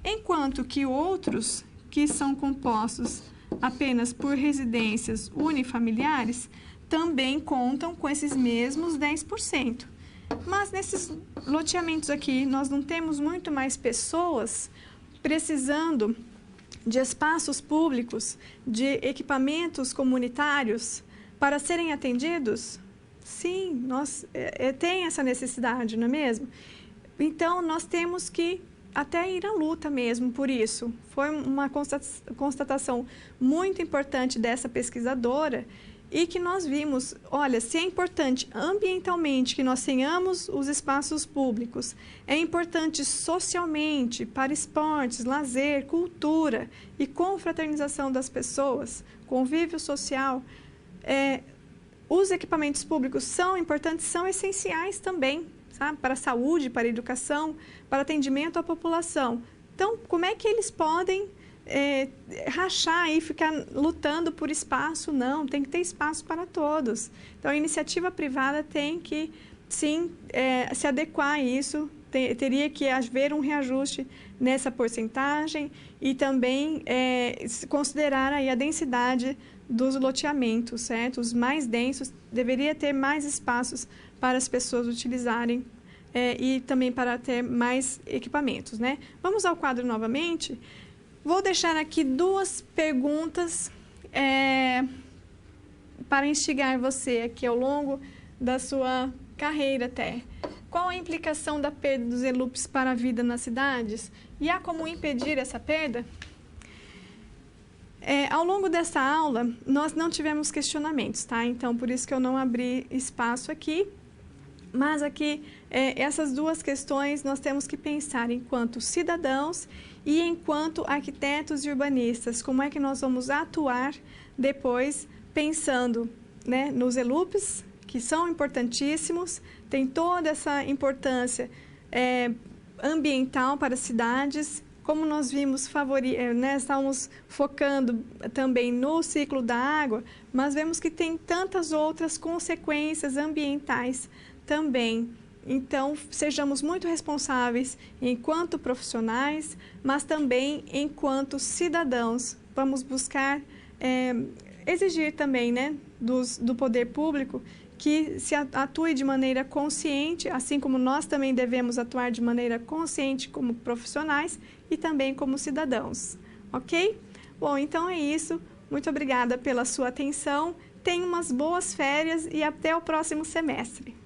enquanto que outros que são compostos apenas por residências unifamiliares também contam com esses mesmos 10%. Mas nesses loteamentos aqui, nós não temos muito mais pessoas precisando de espaços públicos, de equipamentos comunitários para serem atendidos? Sim, tem essa necessidade, não é mesmo? Então, nós temos que até ir à luta mesmo por isso. Foi uma constatação muito importante dessa pesquisadora e que nós vimos, olha, se é importante ambientalmente que nós tenhamos os espaços públicos, é importante socialmente para esportes, lazer, cultura e confraternização das pessoas, convívio social, os equipamentos públicos são importantes, são essenciais também, sabe? Para a saúde, para a educação, para atendimento à população. Então, como é que eles podem rachar e ficar lutando por espaço? Não, tem que ter espaço para todos. Então, a iniciativa privada tem que, sim, se adequar a isso, teria que haver um reajuste nessa porcentagem e também considerar aí a densidade dos loteamentos, certo? Os mais densos, deveria ter mais espaços para as pessoas utilizarem e também para ter mais equipamentos, né? Vamos ao quadro novamente. Vou deixar aqui 2 perguntas para instigar você aqui ao longo da sua carreira até. Qual a implicação da perda dos ELUPs para a vida nas cidades? E há como impedir essa perda? Ao longo dessa aula, nós não tivemos questionamentos, tá? Então, por isso que eu não abri espaço aqui. Mas aqui, essas 2 questões nós temos que pensar enquanto cidadãos e enquanto arquitetos e urbanistas. Como é que nós vamos atuar depois, pensando, né, nos ELUPs, que são importantíssimos, tem toda essa importância ambiental para as cidades. Como nós vimos, estamos focando também no ciclo da água, mas vemos que tem tantas outras consequências ambientais também. Então, sejamos muito responsáveis enquanto profissionais, mas também enquanto cidadãos. Vamos buscar exigir também, né, do poder público que se atue de maneira consciente, assim como nós também devemos atuar de maneira consciente como profissionais e também como cidadãos, ok? Bom, então é isso. Muito obrigada pela sua atenção. Tenha umas boas férias e até o próximo semestre.